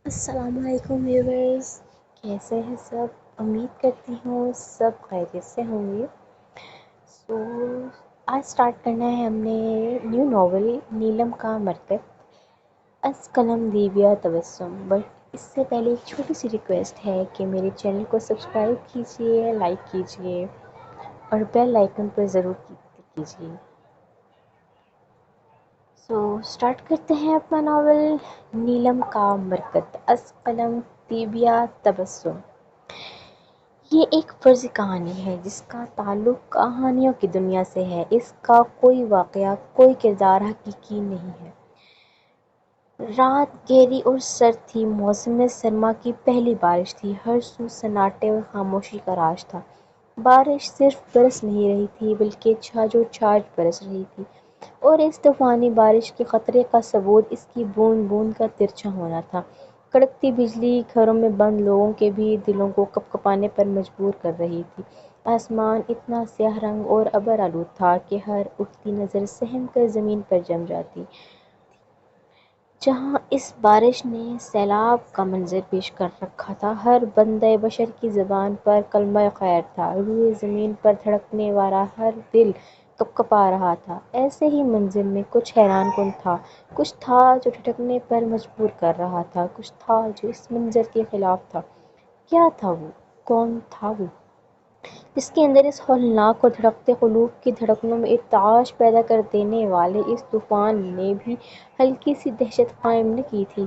السلام علیکم ویورز، کیسے ہیں سب؟ امید کرتی ہوں سب خیریت سے ہوں گے۔ سو آج اسٹارٹ کرنا ہے ہم نے نیو ناول نیلم کا مرکب از قلم دیویا تبسم، بٹ اس سے پہلے ایک چھوٹی سی ریکویسٹ ہے کہ میرے چینل کو سبسکرائب کیجیے، لائک کیجیے اور بیل آئیکن پر ضرور کلک کیجیے۔ اسٹارٹ کرتے ہیں اپنا ناول نیلم کا مرکب از قلم دیویا تبسم۔ یہ ایک فرضی کہانی ہے جس کا تعلق کہانیوں کی دنیا سے ہے۔ اس کا کوئی واقعہ، کوئی کردار حقیقی نہیں ہے۔ رات گہری اور سرد تھی، موسم سرما کی پہلی بارش تھی، ہر سو سناٹے اور خاموشی کا راج تھا۔ بارش صرف برس نہیں رہی تھی بلکہ چھاجو چھاج برس رہی تھی، اور اس طوفانی بارش کے خطرے کا ثبوت اس کی بوند بوند کا ترچھا ہونا تھا۔ کڑکتی بجلی گھروں میں بند لوگوں کے بھی دلوں کو کپکپانے پر مجبور کر رہی تھی۔ آسمان اتنا سیاہ رنگ اور ابر آلود تھا کہ ہر اٹھتی نظر سہم کر زمین پر جم جاتی۔ جہاں اس بارش نے سیلاب کا منظر پیش کر رکھا تھا، ہر بندہ بشر کی زبان پر کلمہ خیر تھا، روئے زمین پر دھڑکنے والا ہر دل کپکپا رہا تھا۔ ایسے ہی منظر میں کچھ حیران کن تھا، کچھ تھا جو ٹھٹکنے پر مجبور کر رہا تھا، کچھ تھا جو اس منظر کے خلاف تھا۔ کیا تھا وہ؟ کون تھا وہ جس کے اندر اس ہولناک اور دھڑکتے قلوب کی دھڑکنوں میں ارتعاش پیدا کر دینے والے اس طوفان نے بھی ہلکی سی دہشت قائم نہ کی تھی؟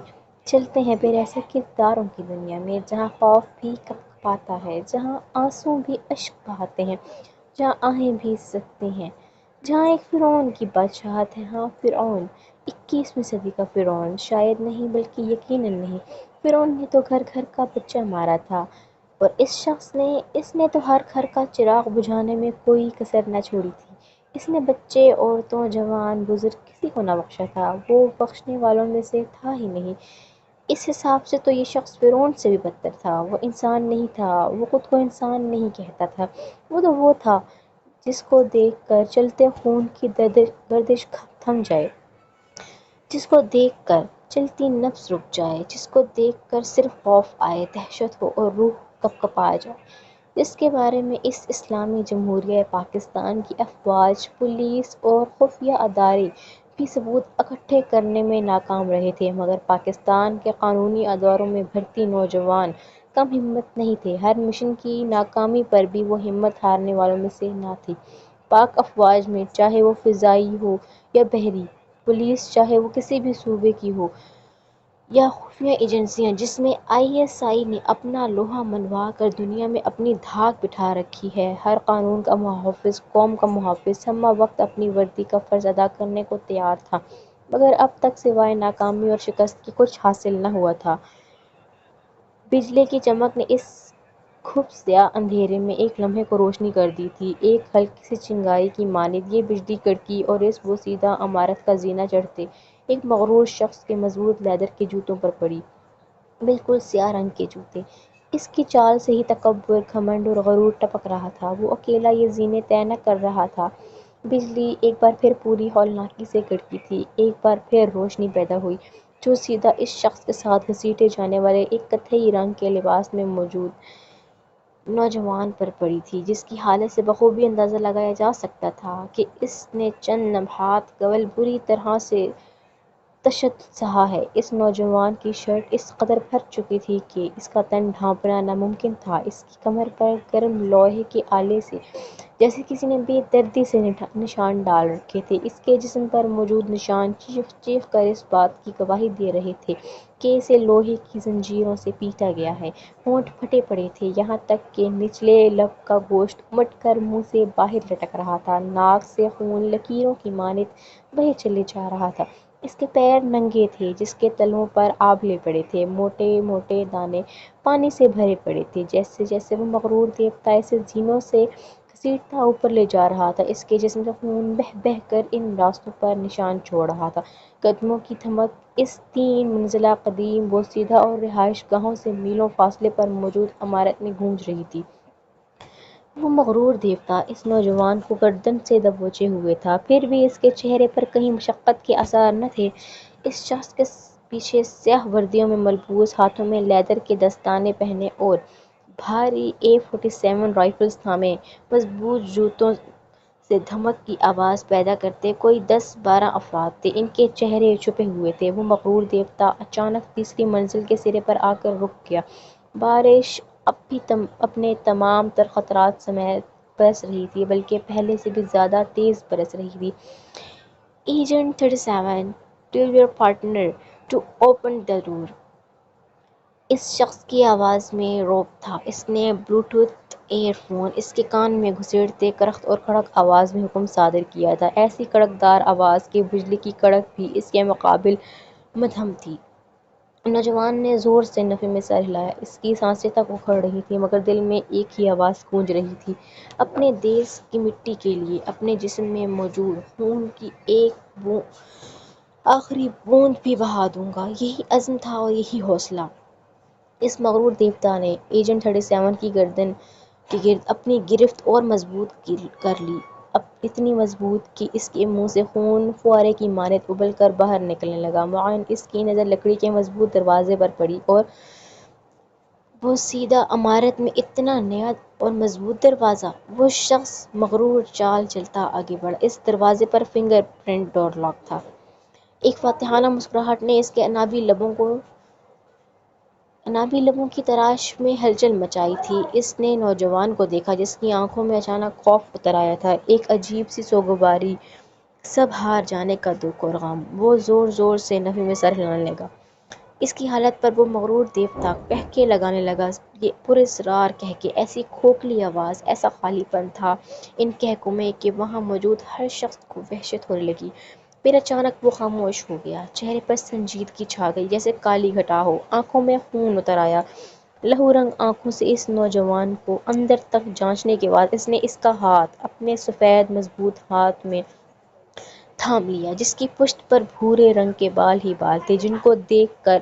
چلتے ہیں پھر ایسے کرداروں کی دنیا میں جہاں خوف بھی کپکپاتا ہے، جہاں آنسو بھی اشک بہاتے ہیں، جہاں آہیں بھی سکتے ہیں، جہاں ایک فرعون کی بادشاہت ہے۔ ہاں، فرعون، 21ویں صدی کا فرعون، شاید نہیں بلکہ یقیناً نہیں۔ فرعون نے تو گھر گھر کا بچہ مارا تھا، اور اس نے تو ہر گھر کا چراغ بجھانے میں کوئی کسر نہ چھوڑی تھی۔ اس نے بچے، عورتوں، جوان، بزرگ کسی کو نہ بخشا تھا، وہ بخشنے والوں میں سے تھا ہی نہیں۔ اس حساب سے تو یہ شخص فرعون سے بھی بدتر تھا۔ وہ انسان نہیں تھا، وہ خود کو انسان نہیں کہتا تھا، وہ تھا جس کو دیکھ کر چلتے خون کی گردش تھم جائے، جس کو دیکھ کر چلتی نفس رک جائے، جس کو دیکھ کر صرف خوف آئے، دہشت ہو اور روح کپکپا جائے، جس کے بارے میں اس اسلامی جمہوریہ پاکستان کی افواج، پولیس اور خفیہ ادارے بھی ثبوت اکٹھے کرنے میں ناکام رہے تھے، مگر پاکستان کے قانونی اداروں میں بھرتی نوجوان کم ہمت نہیں تھے۔ ہر مشن کی ناکامی پر بھی وہ ہمت ہارنے والوں میں سے نہ تھی۔ پاک افواج میں، چاہے وہ فضائی ہو یا بحری پولیس، چاہے وہ کسی بھی صوبے کی ہو، یا خفیہ ایجنسیاں جس میں ISI نے اپنا لوہا منوا کر دنیا میں اپنی دھاک بٹھا رکھی ہے، ہر قانون کا محافظ، قوم کا محافظ ہمہ وقت اپنی وردی کا فرض ادا کرنے کو تیار تھا، مگر اب تک سوائے ناکامی اور شکست کے کچھ حاصل نہ ہوا تھا۔ بجلی کی چمک نے اس گھپ سیاہ اندھیرے میں ایک لمحے کو روشنی کر دی تھی، ایک ہلکی سی چنگاری کی مانند یہ بجلی کڑکی اور اس بوسیدہ عمارت کا زینہ چڑھتے ایک مغرور شخص کے مضبوط لیدر کے جوتوں پر پڑی، بالکل سیاہ رنگ کے جوتے۔ اس کی چال سے ہی تکبر، گھمنڈ اور غرور ٹپک رہا تھا۔ وہ اکیلا یہ زینے طے نہ کر رہا تھا۔ بجلی ایک بار پھر پوری ہولناکی سے کڑکی تھی، ایک بار پھر روشنی پیدا ہوئی جو سیدھا اس شخص کے ساتھ گھسیٹے جانے والے ایک قطعی رنگ کے لباس میں موجود نوجوان پر پڑی تھی، جس کی حالت سے بخوبی اندازہ لگایا جا سکتا تھا کہ اس نے چند لمحات قبل بری طرح سے تشدد سہا ہے۔ اس نوجوان کی شرٹ اس قدر بھر چکی تھی کہ اس کا تن ڈھانپنا ناممکن تھا، اس کی کمر پر گرم لوہے کے آلے سے جیسے کسی نے بے دردی سے نشان ڈال رکھے تھے۔ اس کے جسم پر موجود نشان چیخ چیخ کر اس بات کی گواہی دے رہے تھے کہ اسے لوہے کی زنجیروں سے پیٹا گیا ہے۔ ہونٹ پھٹے پڑے تھے، یہاں تک کہ نچلے لب کا گوشت امٹ کر منہ سے باہر لٹک رہا تھا، ناک سے خون لکیروں کی مانند بہہ چلے جا رہا تھا۔ اس کے پیر ننگے تھے، جس کے تلوؤں پر آبلے پڑے تھے، موٹے موٹے دانے پانی سے بھرے پڑے تھے۔ جیسے جیسے وہ مغرور دیوتا اسے زینوں سے گھسیٹتا اوپر لے جا رہا تھا، اس کے جسم سے خون بہہ بہہ کر ان راستوں پر نشان چھوڑ رہا تھا۔ قدموں کی تھمک اس 3 منزلہ قدیم بوسیدہ اور رہائش گاہوں سے میلوں فاصلے پر موجود عمارت میں گونج رہی تھی۔ وہ مغرور دیوتا اس نوجوان کو گردن سے دبوچے ہوئے تھا، پھر بھی اس کے چہرے پر کہیں مشقت کے آثار نہ تھے۔ اس شخص کے پیچھے سیاہ وردیوں میں ملبوس، ہاتھوں میں لیدر کے دستانے پہنے اور بھاری AK-47 رائفلز تھامے مضبوط جوتوں سے دھمک کی آواز پیدا کرتے کوئی 10-12 افراد تھے۔ ان کے چہرے چھپے ہوئے تھے۔ وہ مغرور دیوتا اچانک تیسری منزل کے سرے پر آ کر رک گیا۔ بارش اب بھی اپنے تمام تر خطرات سمیت برس رہی تھی، بلکہ پہلے سے بھی زیادہ تیز برس رہی تھی۔ Agent 37 tell your partner to open the door. اس شخص کی آواز میں رعب تھا۔ اس نے بلوٹوتھ ایئر فون اس کے کان میں گھسیٹتے کرخت اور کڑک آواز میں حکم صادر کیا تھا، ایسی کڑکدار آواز کہ بجلی کی کڑک بھی اس کے مقابل مدھم تھی۔ نوجوان نے زور سے نفی میں سر ہلایا۔ اس کی سانسیں تک اکھڑ رہی تھیں، مگر دل میں ایک ہی آواز گونج رہی تھی، اپنے دیس کی مٹی کے لیے، اپنے جسم میں موجود خون کی ایک آخری بوند بھی بہا دوں گا۔ یہی عزم تھا اور یہی حوصلہ۔ اس مغرور دیوتا نے ایجنٹ 37 کی گردن کے گرد اپنی گرفت اور مضبوط کر لی، اتنی مضبوط کہ اس کے منہ سے خون فوارے کی مانند ابل کر باہر نکلنے لگا۔ معاون اس کی نظر لکڑی کے مضبوط دروازے پر پڑی اور بوسیدہ عمارت میں اتنا نیا اور مضبوط دروازہ! وہ شخص مغرور چال چلتا آگے بڑھا۔ اس دروازے پر فنگر پرنٹ ڈور لاک تھا۔ ایک فاتحانہ مسکراہٹ نے اس کے انابی لبوں کی تراش میں ہلچل مچائی تھی۔ اس نے نوجوان کو دیکھا، جس کی آنکھوں میں اچانک خوف اتر آیا تھا، ایک عجیب سی سوگواری، سب ہار جانے کا دکھ اور غم۔ وہ زور زور سے نفی میں سر ہلانے لگا۔ اس کی حالت پر وہ مغرور دیوتا قہقہے لگانے لگا، یہ پراسرار قہقہے، ایسی کھوکھلی آواز، ایسا خالی پن تھا ان قہقہوں میں کہ وہاں موجود ہر شخص کو وحشت ہونے لگی۔ پھر اچانک وہ خاموش ہو گیا۔ چہرے پر سنجیدگی چھا گئی، جیسے کالی گھٹا ہو۔ آنکھوں میں خون اتر آیا۔ لہو رنگ آنکھوں سے اس نوجوان کو اندر تک جانچنے کے بعد اس نے اس کا ہاتھ اپنے سفید مضبوط ہاتھ میں تھام لیا، جس کی پشت پر بھورے رنگ کے بال ہی بال تھے، جن کو دیکھ کر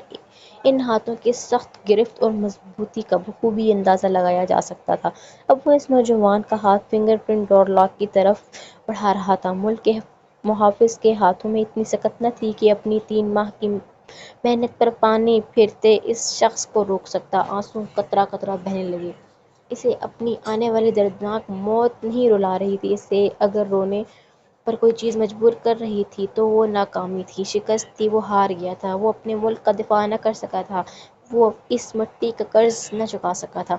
ان ہاتھوں کی سخت گرفت اور مضبوطی کا بخوبی اندازہ لگایا جا سکتا تھا۔ اب وہ اس نوجوان کا ہاتھ فنگر پرنٹ ڈور لاک کی طرف بڑھا رہا تھا۔ ملک کے محافظ کے ہاتھوں میں اتنی سکت نہ تھی کہ اپنی 3 ماہ کی محنت پر پانی پھرتے اس شخص کو روک سکتا۔ آنسو قطرہ قطرہ بہنے لگے۔ اسے اپنی آنے والی دردناک موت نہیں رلا رہی تھی، اسے اگر رونے پر کوئی چیز مجبور کر رہی تھی تو وہ ناکامی تھی، شکست تھی۔ وہ ہار گیا تھا، وہ اپنے ملک کا دفاع نہ کر سکا تھا، وہ اس مٹی کا قرض نہ چکا سکا تھا۔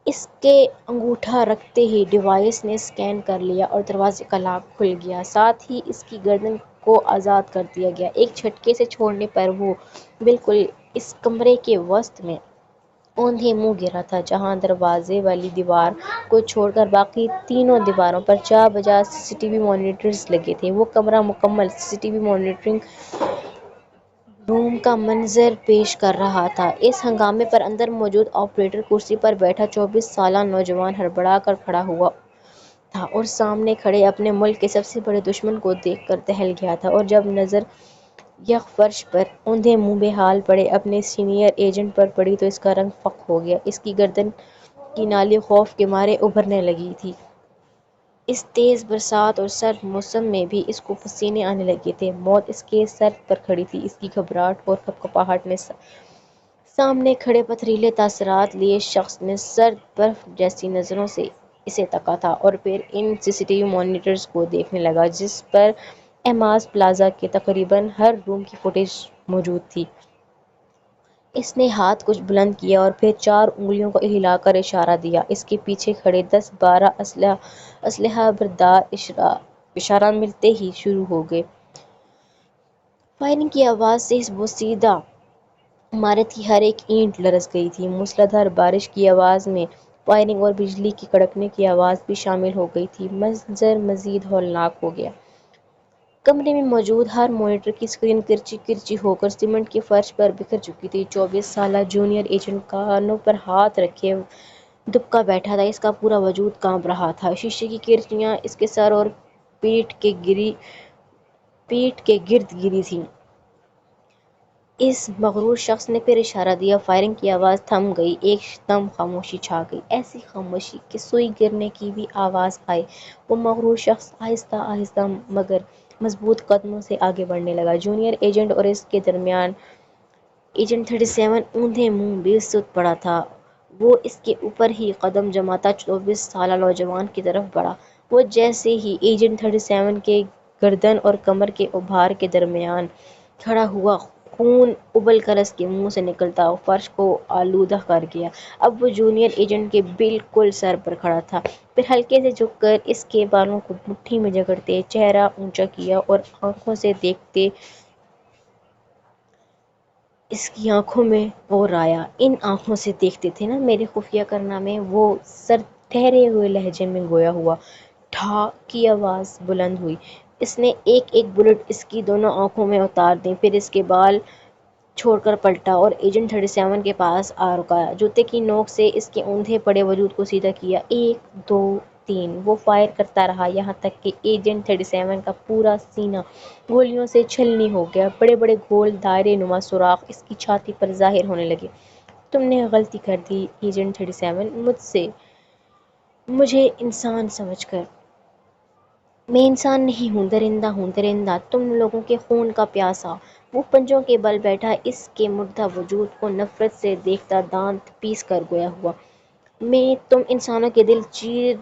اس کے انگوٹھا رکھتے ہی ڈیوائس نے اسکین کر لیا اور دروازے کا لاک کھل گیا، ساتھ ہی اس کی گردن کو آزاد کر دیا گیا۔ ایک جھٹکے سے چھوڑنے پر وہ بالکل اس کمرے کے وسط میں اوندھے منہ گرا تھا، جہاں دروازے والی دیوار کو چھوڑ کر باقی تینوں دیواروں پر جا بجا CCTV مانیٹرز لگے تھے۔ وہ کمرہ مکمل CCTV مانیٹرنگ روم کا منظر پیش کر رہا تھا۔ اس ہنگامے پر اندر موجود آپریٹر کرسی پر بیٹھا 24 سالہ نوجوان ہڑبڑا کر کھڑا ہوا تھا اور سامنے کھڑے اپنے ملک کے سب سے بڑے دشمن کو دیکھ کر دہل گیا تھا، اور جب نظر یک فرش پر اوندھے منہ بے حال پڑے اپنے سینئر ایجنٹ پر پڑی تو اس کا رنگ فاقہ ہو گیا۔ اس کی گردن کی نالی خوف کے مارے ابھرنے لگی تھی۔ اس تیز برسات اور سرد موسم میں بھی اس کو پسینے آنے لگے تھے۔ موت اس کے سر پر کھڑی تھی۔ اس کی گھبراہٹ اور کپکپاہٹ نے سامنے کھڑے پتھریلے تاثرات لیے شخص نے سرد برف جیسی نظروں سے اسے تکا تھا، اور پھر ان CCTV مانیٹرز کو دیکھنے لگا جس پر ایماز پلازا کے تقریباً ہر روم کی فوٹیج موجود تھی۔ اس نے ہاتھ کچھ بلند کیا اور پھر 4 انگلیوں کو ہلا کر اشارہ دیا۔ اس کے پیچھے کھڑے 10-12 اسلحہ بردار اشارہ ملتے ہی شروع ہو گئے۔ فائرنگ کی آواز سے اس بوسیدہ عمارت کی ہر ایک اینٹ لرز گئی تھی۔ موسلادھار بارش کی آواز میں فائرنگ اور بجلی کی کڑکنے کی آواز بھی شامل ہو گئی تھی۔ منظر مزید ہولناک ہو گیا۔ کمرے میں موجود ہر مانیٹر کی اسکرین کرچی کرچی ہو کر سیمنٹ کے فرش پر بکھر چکی تھی۔ 24 سالہ جونیئر ایجنٹ کانوں پر ہاتھ رکھے دبکا بیٹھا تھا، اس کا پورا وجود کانپ رہا تھا۔ شیشے کی کرچیاں اس کے سر اور پیٹھ کے گرد گری تھیں۔ اس مغرور شخص نے پھر اشارہ دیا۔ فائرنگ کی آواز تھم گئی۔ ایک دم خاموشی چھا گئی، ایسی خاموشی کہ سوئی گرنے کی بھی آواز آئے۔ وہ مغرور شخص آہستہ آہستہ مگر مضبوط قدموں سے آگے بڑھنے لگا۔ جونیئر ایجنٹ اور اس کے درمیان ایجنٹ 37 اوندھے منہ بے سود پڑا تھا۔ وہ اس کے اوپر ہی قدم جماتا 24 سالہ نوجوان کی طرف بڑھا۔ وہ جیسے ہی ایجنٹ 37 کے گردن اور کمر کے ابھار کے درمیان کھڑا ہوا، خون ابل کر اس کے منہ سے نکلتا فرش کو آلودہ کر گیا۔ اب وہ جونیئر ایجنٹ کے بالکل سر پر کھڑا تھا، پھر ہلکے سے جھک کر اس کے بالوں کو مٹھی میں جکڑتے چہرہ اونچا کیا اور آنکھوں سے دیکھتے اس کی آنکھوں میں غور آیا۔ ان آنکھوں سے دیکھتے تھے نا میرے خفیہ کارنامے، وہ سر ٹھہرے ہوئے لہجے میں گویا ہوا۔ ٹھا کی آواز بلند ہوئی۔ اس نے ایک ایک بلٹ اس کی دونوں آنکھوں میں اتار دیں، پھر اس کے بال چھوڑ کر پلٹا اور ایجنٹ 37 کے پاس آ رکایا۔ جوتے کی نوک سے اس کے اوندھے پڑے وجود کو سیدھا کیا۔ 1 2 3 وہ فائر کرتا رہا یہاں تک کہ ایجنٹ 37 کا پورا سینہ گولیوں سے چھلنی ہو گیا۔ بڑے بڑے گول دائرے نما سوراخ اس کی چھاتی پر ظاہر ہونے لگے۔ تم نے غلطی کر دی ایجنٹ 37 مجھے انسان سمجھ کر۔ میں انسان نہیں ہوں، درندہ ہوں، درندہ، تم لوگوں کے خون کا پیاسا۔ وہ پنجوں کے بل بیٹھا، اس کے مردہ وجود کو نفرت سے دیکھتا دانت پیس کر گویا ہوا۔ میں تم انسانوں کے دل چیر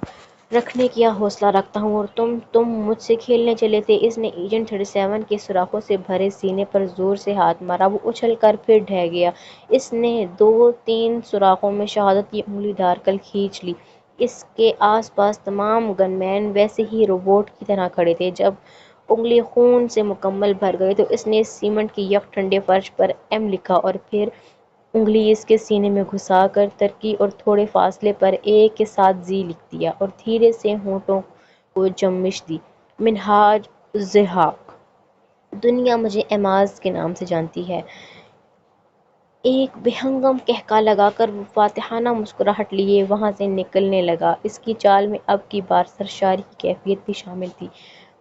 رکھنے کا حوصلہ رکھتا ہوں اور تم مجھ سے کھیلنے چلے تھے۔ اس نے ایجنٹ 37 کے سوراخوں سے بھرے سینے پر زور سے ہاتھ مارا، وہ اچھل کر پھر ڈھہ گیا۔ اس نے 2 3 سوراخوں میں شہادت کی انگلی ڈال کر کھینچ لی۔ اس کے آس پاس تمام گن مین ویسے ہی روبوٹ کی طرح کھڑے تھے۔ جب انگلی خون سے مکمل بھر گئی تو اس نے سیمنٹ کی یک ٹھنڈے فرش پر ایم لکھا اور پھر انگلی اس کے سینے میں گھسا کر ترقی اور تھوڑے فاصلے پر اے کے ساتھ زی لکھ دیا اور دھیرے سے ہونٹوں کو جنبش دی۔ منہاج الضحاک۔ دنیا مجھے ایماز کے نام سے جانتی ہے۔ ایک بے ہنگم قہقہہ لگا کر وہ فاتحانہ مسکراہٹ لیے وہاں سے نکلنے لگا۔ اس کی چال میں اب کی بار سرشاری کی کیفیت بھی شامل تھی۔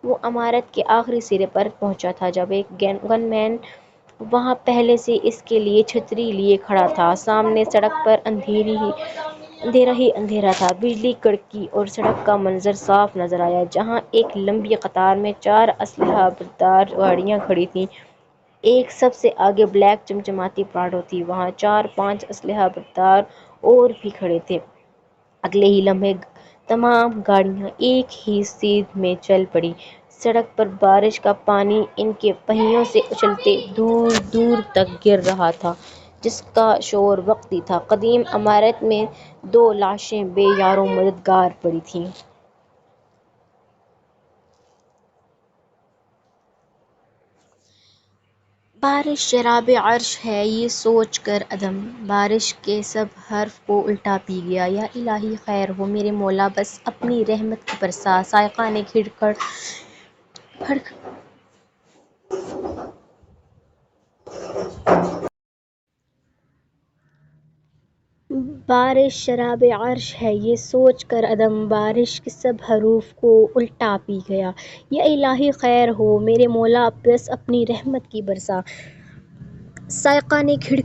وہ عمارت کے آخری سرے پر پہنچا تھا جب ایک گن مین وہاں پہلے سے اس کے لیے چھتری لیے کھڑا تھا۔ سامنے سڑک پر اندھیرا ہی اندھیرا تھا۔ بجلی کڑکی اور سڑک کا منظر صاف نظر آیا، جہاں ایک لمبی قطار میں 4 اسلحہ بردار گاڑیاں کھڑی تھیں۔ ایک سب سے آگے بلیک چمچماتی پراڈو تھی، وہاں 4 5 اسلحہ بردار اور بھی کھڑے تھے۔ اگلے ہی لمحے تمام گاڑیاں ایک ہی سیدھ میں چل پڑیں۔ سڑک پر بارش کا پانی ان کے پہیوں سے اچھلتے دور دور تک گر رہا تھا، جس کا شور وقتی تھا۔ قدیم عمارت میں 2 لاشیں بے یار و مددگار پڑی تھیں۔ بارش شراب عرش ہے یہ سوچ کر ادم بارش کے سب حرف کو الٹا پی گیا۔ یا الہی خیر ہو میرے مولا، بس اپنی رحمت کی برسا۔ سائقہ نے بارش شراب عرش ہے یہ سوچ کر ادم بارش کے سب حروف کو الٹا پی گیا۔ یا الہی خیر ہو میرے مولا، بس اپنی رحمت کی برسا۔ سائقہ نے کھڑ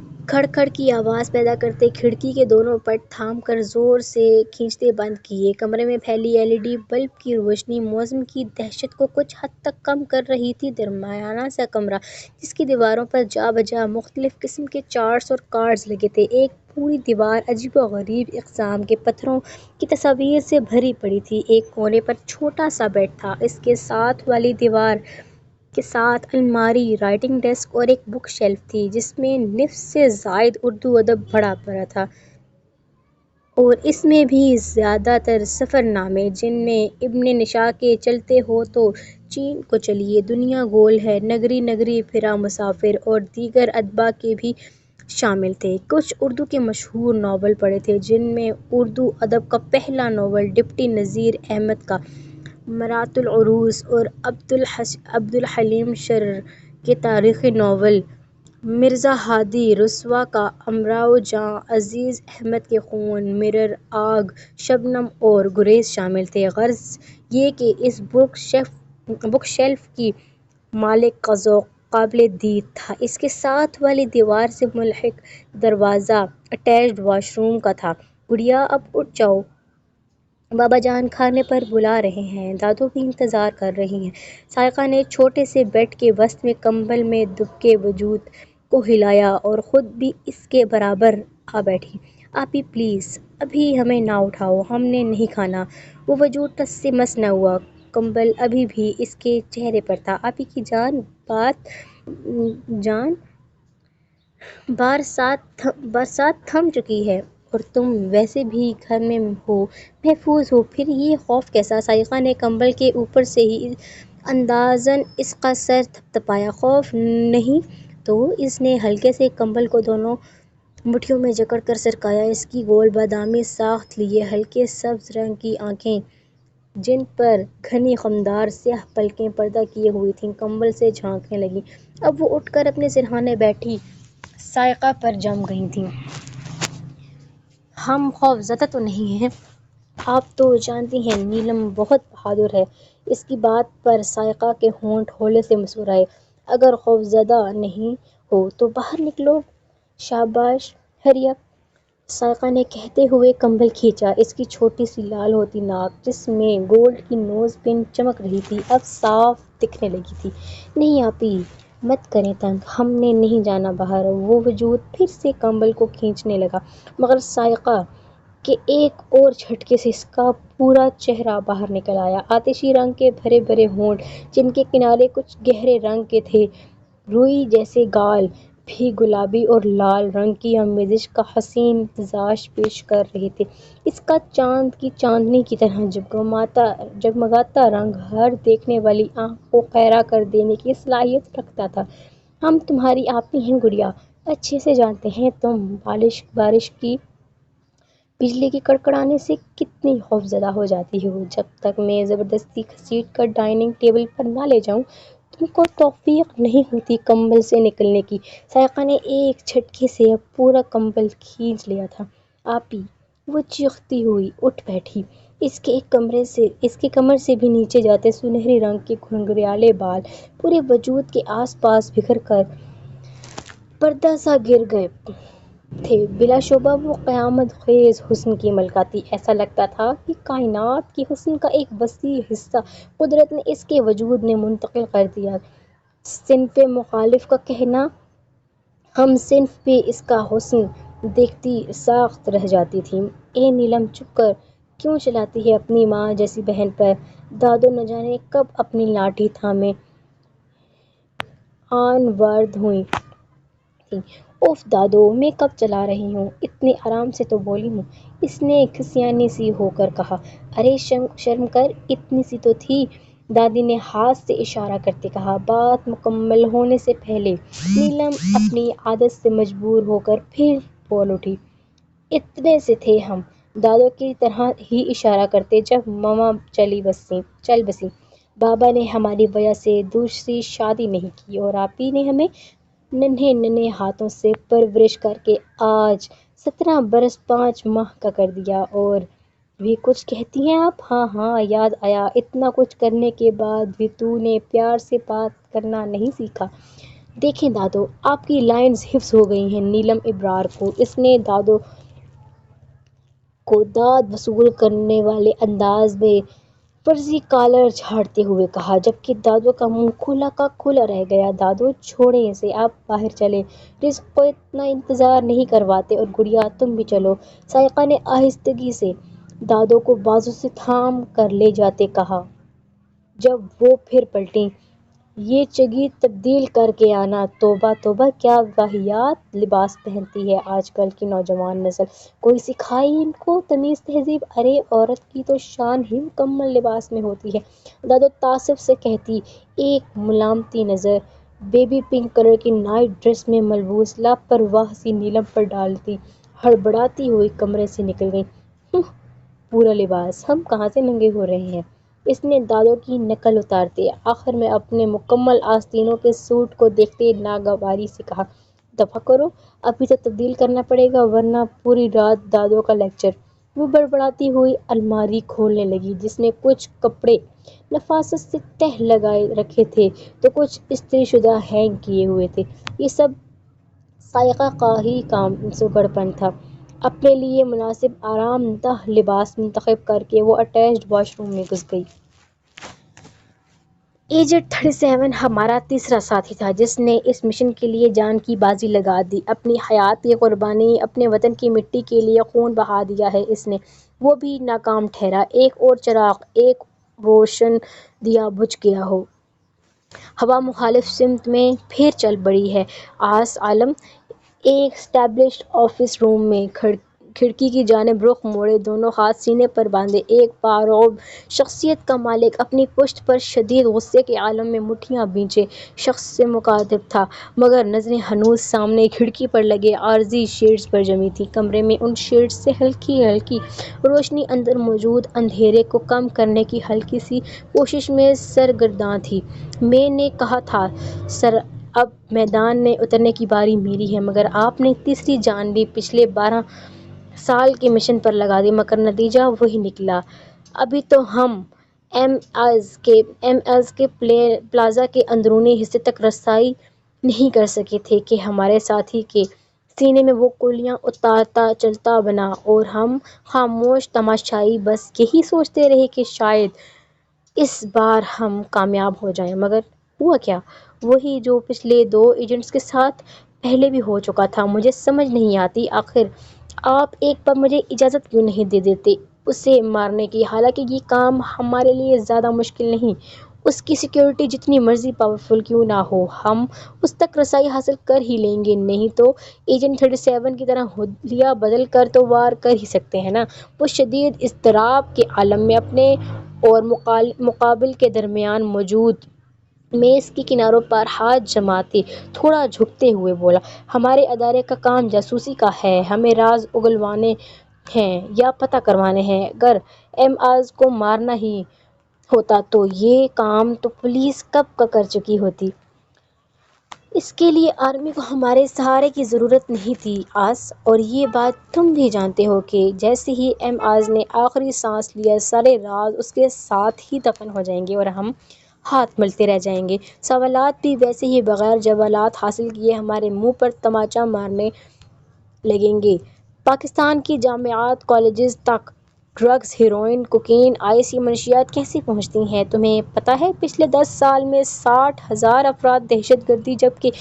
کھڑ کی آواز پیدا کرتے کھڑکی کے دونوں پٹ تھام کر زور سے کھینچتے بند کیے۔ کمرے میں پھیلی LED بلب کی روشنی موسم کی دہشت کو کچھ حد تک کم کر رہی تھی۔ درمیانہ سا کمرہ، جس کی دیواروں پر جا بجا مختلف قسم کے چارٹس اور کارڈز لگے تھے، ایک پوری دیوار عجیب و غریب اقسام کے پتھروں کی تصاویر سے بھری پڑی تھی۔ ایک کونے پر چھوٹا سا بیڈ تھا، اس کے ساتھ والی دیوار کے ساتھ الماری، رائٹنگ ڈیسک اور ایک بک شیلف تھی، جس میں نصف سے زائد اردو ادب بھرا پڑا تھا، اور اس میں بھی زیادہ تر سفر نامے، جن میں ابن نشا کے چلتے ہو تو چین کو چلیے، دنیا گول ہے، نگری نگری پھرا مسافر اور دیگر ادبا کے بھی شامل تھے۔ کچھ اردو کے مشہور ناول پڑے تھے، جن میں اردو ادب کا پہلا ناول ڈپٹی نذیر احمد کا مرات العروس اور عبدالحلیم شرر کے تاریخی ناول مرزا ہادی رسوا کا امراؤ جاں، عزیز احمد کے خون، مرر، آگ، شبنم اور گریز شامل تھے۔ غرض یہ کہ اس بک شیلف کی مالک کا ذوق قابل دید تھا۔ اس کے ساتھ والی دیوار سے ملحق دروازہ اٹیچڈ واش روم کا تھا۔ گڑیا اب اٹھ جاؤ۔ بابا جان کھانے پر بلا رہے ہیں، دادو بھی انتظار کر رہی ہیں۔ سائقہ نے چھوٹے سے بیڈ کے وسط میں کمبل میں دبکے وجود کو ہلایا اور خود بھی اس کے برابر آ بیٹھی۔ آپی پلیز ابھی ہمیں نہ اٹھاؤ، ہم نے نہیں کھانا۔ وہ وجود ٹس سے مس نہ ہوا، کمبل ابھی بھی اس کے چہرے پر تھا۔ آپی کی جان برسات تھم چکی ہے اور تم ویسے بھی گھر میں ہو، محفوظ ہو، پھر یہ خوف کیسا؟ سائقہ نے کمبل کے اوپر سے ہی اندازاً اس کا سر تھپتھپایا۔ خوف نہیں تو؟ اس نے ہلکے سے کمبل کو دونوں مٹھیوں میں جکڑ کر سرکایا۔ اس کی گول بادامی ساخت لیے ہلکے سبز رنگ کی آنکھیں جن پر گھنی خمدار سیاہ پلکیں پردہ کیے ہوئی تھیں کمبل سے جھانکنے لگیں۔ اب وہ اٹھ کر اپنے سرہانے بیٹھی سائقہ پر جم گئی تھیں۔ ہم خوفزدہ تو نہیں ہیں؟ آپ تو جانتی ہیں نیلم بہت بہادر ہے۔ اس کی بات پر سائقہ کے ہونٹ ہولے سے مسکرائے۔ اگر خوفزدہ نہیں ہو تو باہر نکلو۔ شاباش حریہ، سائقہ نے کہتے ہوئے کمبل کھینچا۔ اس کی چھوٹی سی لال ہوتی ناک جس میں گولڈ کی نوز پن چمک رہی تھی اب صاف دکھنے لگی تھی۔ نہیں آپی، مت کریں تنگ، ہم نے نہیں جانا باہر۔ وہ وجود پھر سے کمبل کو کھینچنے لگا مگر سائقہ کے ایک اور جھٹکے سے اس کا پورا چہرہ باہر نکل آیا۔ آتشی رنگ کے بھرے بھرے ہونٹ جن کے کنارے کچھ گہرے رنگ کے تھے، روئی جیسے گال بھی گلابی اور لال رنگ کی آمیزش کا حسین امتزاج پیش کر رہے تھے۔ اس کا چاند کی چاندنی کی طرح جگمگاتا رنگ ہر دیکھنے والی آنکھ کو خیرہ کر دینے کی صلاحیت رکھتا تھا۔ ہم تمہاری آپی ہیں گڑیا، اچھے سے جانتے ہیں تم بارش کی بجلی کے کڑکڑانے سے کتنی خوفزدہ ہو جاتی ہو۔ جب تک میں زبردستی گھسیٹ کر ڈائننگ ٹیبل پر نہ لے جاؤں تم کو توفیق نہیں ہوتی کمبل سے نکلنے کی۔ سائقہ نے ایک جھٹکے سے اب پورا کمبل کھینچ لیا تھا۔ آپی، وہ چیختی ہوئی اٹھ بیٹھی۔ اس کے کمر سے بھی نیچے جاتے سنہری رنگ کے گھنگریالے بال پورے وجود کے آس پاس بکھر کر پردہ سا گر گئے تھے۔ بلا شبہ وہ قیامت خیز حسن کی ملکہ تھی۔ ایسا لگتا تھا کہ کائنات کے حسن کا ایک وسیع حصہ قدرت نے اس کے وجود میں منتقل کر دیا۔ صنف مخالف کا کہنا، ہم صنف بھی اس کا حسن دیکھتی ساخت رہ جاتی تھی۔ اے نیلم، چپ کر کیوں چلاتی ہے اپنی ماں جیسی بہن پر؟ دادو نہ جانے کب اپنی لاٹھی تھامے آن وارد ہوئی تھیں۔ اف دادو، میں کب چلا رہی ہوں، اتنے آرام سے تو بولی ہوں، اس نے کھسیانی سی ہو کر کہا۔ ارے شرم کر، اتنی سی تو تھی، دادی نے ہاتھ سے اشارہ کرتے کہا۔ بات مکمل ہونے سے پہلے نیلم اپنی عادت سے مجبور ہو کر پھر بول اٹھی۔ اتنے سے تھے ہم دادو کی طرح ہی اشارہ کرتے جب ماما چل بسیں۔ بابا نے ہماری وجہ سے دوسری شادی نہیں کی اور آپی نے ہمیں ننھے ہاتھوں سے پرورش کر کے آج 17 برس 5 ماہ کا کر دیا۔ اور بھی کچھ کہتی ہیں آپ؟ ہاں یاد آیا، اتنا کچھ کرنے کے بعد بھی تو نے پیار سے بات کرنا نہیں سیکھا۔ دیکھیں دادو، آپ کی لائنز حفظ ہو گئی ہیں۔ نیلم ابرار کو اس نے دادو کو داد وصول کرنے والے انداز میں فرضی کالر جھاڑتے ہوئے کہا، جبکہ دادو کا منہ کھلا کا کھلا رہ گیا۔ دادو چھوڑیں اسے، آپ باہر چلیں، رزق کو اتنا انتظار نہیں کرواتے۔ اور گڑیا تم بھی چلو، سائقہ نے آہستگی سے دادو کو بازو سے تھام کر لے جاتے کہا۔ جب وہ پھر پلٹیں، یہ چگی تبدیل کر کے آنا، توبہ توبہ کیا واہیات لباس پہنتی ہے آج کل کی نوجوان نسل، کوئی سکھائے ان کو تمیز تہذیب؟ ارے عورت کی تو شان ہی مکمل لباس میں ہوتی ہے، دادو تعصب سے کہتی، ایک ملامتی نظر بیبی پنک کلر کی نائٹ ڈریس میں ملبوس لاپرواہ سی نیلم پر ڈالتی ہڑبڑاتی ہوئی کمرے سے نکل گئیں۔ پورا لباس، ہم کہاں سے ننگے ہو رہے ہیں؟ اس نے دادو کی نقل اتارتے آخر میں اپنے مکمل آستینوں کے سوٹ کو دیکھتے ناگواری سے کہا۔ دفع کرو، ابھی تو تبدیل کرنا پڑے گا ورنہ پوری رات دادو کا لیکچر۔ وہ بڑبڑاتی ہوئی الماری کھولنے لگی جس میں کچھ کپڑے نفاست سے تہہ لگائے رکھے تھے تو کچھ استری شدہ ہینگ کیے ہوئے تھے۔ یہ سب سائقہ کا ہی کام سوگڑ پن تھا۔ اپنے لیے مناسب آرام دہ لباس منتخب کر کے وہ اٹیچڈ واش روم میں گھس گئی۔ ایجنٹ 37 ہمارا تیسرا ساتھی تھا جس نے اس مشن کے لیے جان کی بازی لگا دی، اپنی حیات کی قربانی، اپنے وطن کی مٹی کے لیے خون بہا دیا ہے اس نے۔ وہ بھی ناکام ٹھہرا۔ ایک اور چراغ، ایک روشن دیا بجھ گیا ہو۔ ہوا مخالف سمت میں پھر چل پڑی ہے۔ آس عالم ایک اسٹیبلشڈ آفس روم میں کھڑکی کی جانب رخ موڑے، دونوں ہاتھ سینے پر باندھے، ایک پرعرب شخصیت کا مالک اپنی پشت پر شدید غصے کے عالم میں مٹھیاں بھینچے شخص سے مخاطب تھا، مگر نظریں ہنوز سامنے کھڑکی پر لگے عارضی شیڈز پر جمی تھیں۔ کمرے میں ان شیڈز سے ہلکی ہلکی روشنی اندر موجود اندھیرے کو کم کرنے کی ہلکی سی کوشش میں سرگرداں تھی۔ میں نے کہا تھا سر اب میدان میں اترنے کی باری میری ہے، مگر آپ نے تیسری جان بھی پچھلے 12 سال کے مشن پر لگا دی، مگر نتیجہ وہی نکلا۔ ابھی تو ہم ایم ایز کے پلازا کے اندرونی حصے تک رسائی نہیں کر سکے تھے کہ ہمارے ساتھی کے سینے میں وہ گولیاں اتارتا چلتا بنا، اور ہم خاموش تماشائی بس یہی سوچتے رہے کہ شاید اس بار ہم کامیاب ہو جائیں۔ مگر ہوا کیا؟ وہی جو پچھلے 2 ایجنٹس کے ساتھ پہلے بھی ہو چکا تھا۔ مجھے سمجھ نہیں آتی آخر آپ ایک بار مجھے اجازت کیوں نہیں دے دیتے اسے مارنے کی؟ حالانکہ یہ کام ہمارے لیے زیادہ مشکل نہیں، اس کی سیکیورٹی جتنی مرضی پاورفل کیوں نہ ہو، ہم اس تک رسائی حاصل کر ہی لیں گے۔ نہیں تو ایجنٹ 37 کی طرح حلیہ بدل کر تو وار کر ہی سکتے ہیں نا؟ وہ شدید اضطراب کے عالم میں اپنے اور مقابل کے درمیان موجود میز کے کناروں پر ہاتھ جماتے تھوڑا جھکتے ہوئے بولا، ہمارے ادارے کا کام جاسوسی کا ہے، ہمیں راز اگلوانے ہیں یا پتہ کروانے ہیں۔ اگر ایم آز کو مارنا ہی ہوتا تو یہ کام تو پولیس کب کا کر چکی ہوتی۔ اس کے لیے آرمی کو ہمارے سہارے کی ضرورت نہیں تھی آس، اور یہ بات تم بھی جانتے ہو کہ جیسے ہی ایم آز نے آخری سانس لیا سارے راز اس کے ساتھ ہی دفن ہو جائیں گے اور ہم ہاتھ ملتے رہ جائیں گے۔ سوالات بھی ویسے ہی بغیر جوابات حاصل کیے ہمارے منہ پر طمانچہ مارنے لگیں گے۔ پاکستان کی جامعات کالجز تک ڈرگز، ہیروئن، کوکین، آئسی منشیات کیسے پہنچتی ہیں؟ تمہیں پتہ ہے پچھلے 10 سال میں 60,000 افراد دہشت گردی، جبکہ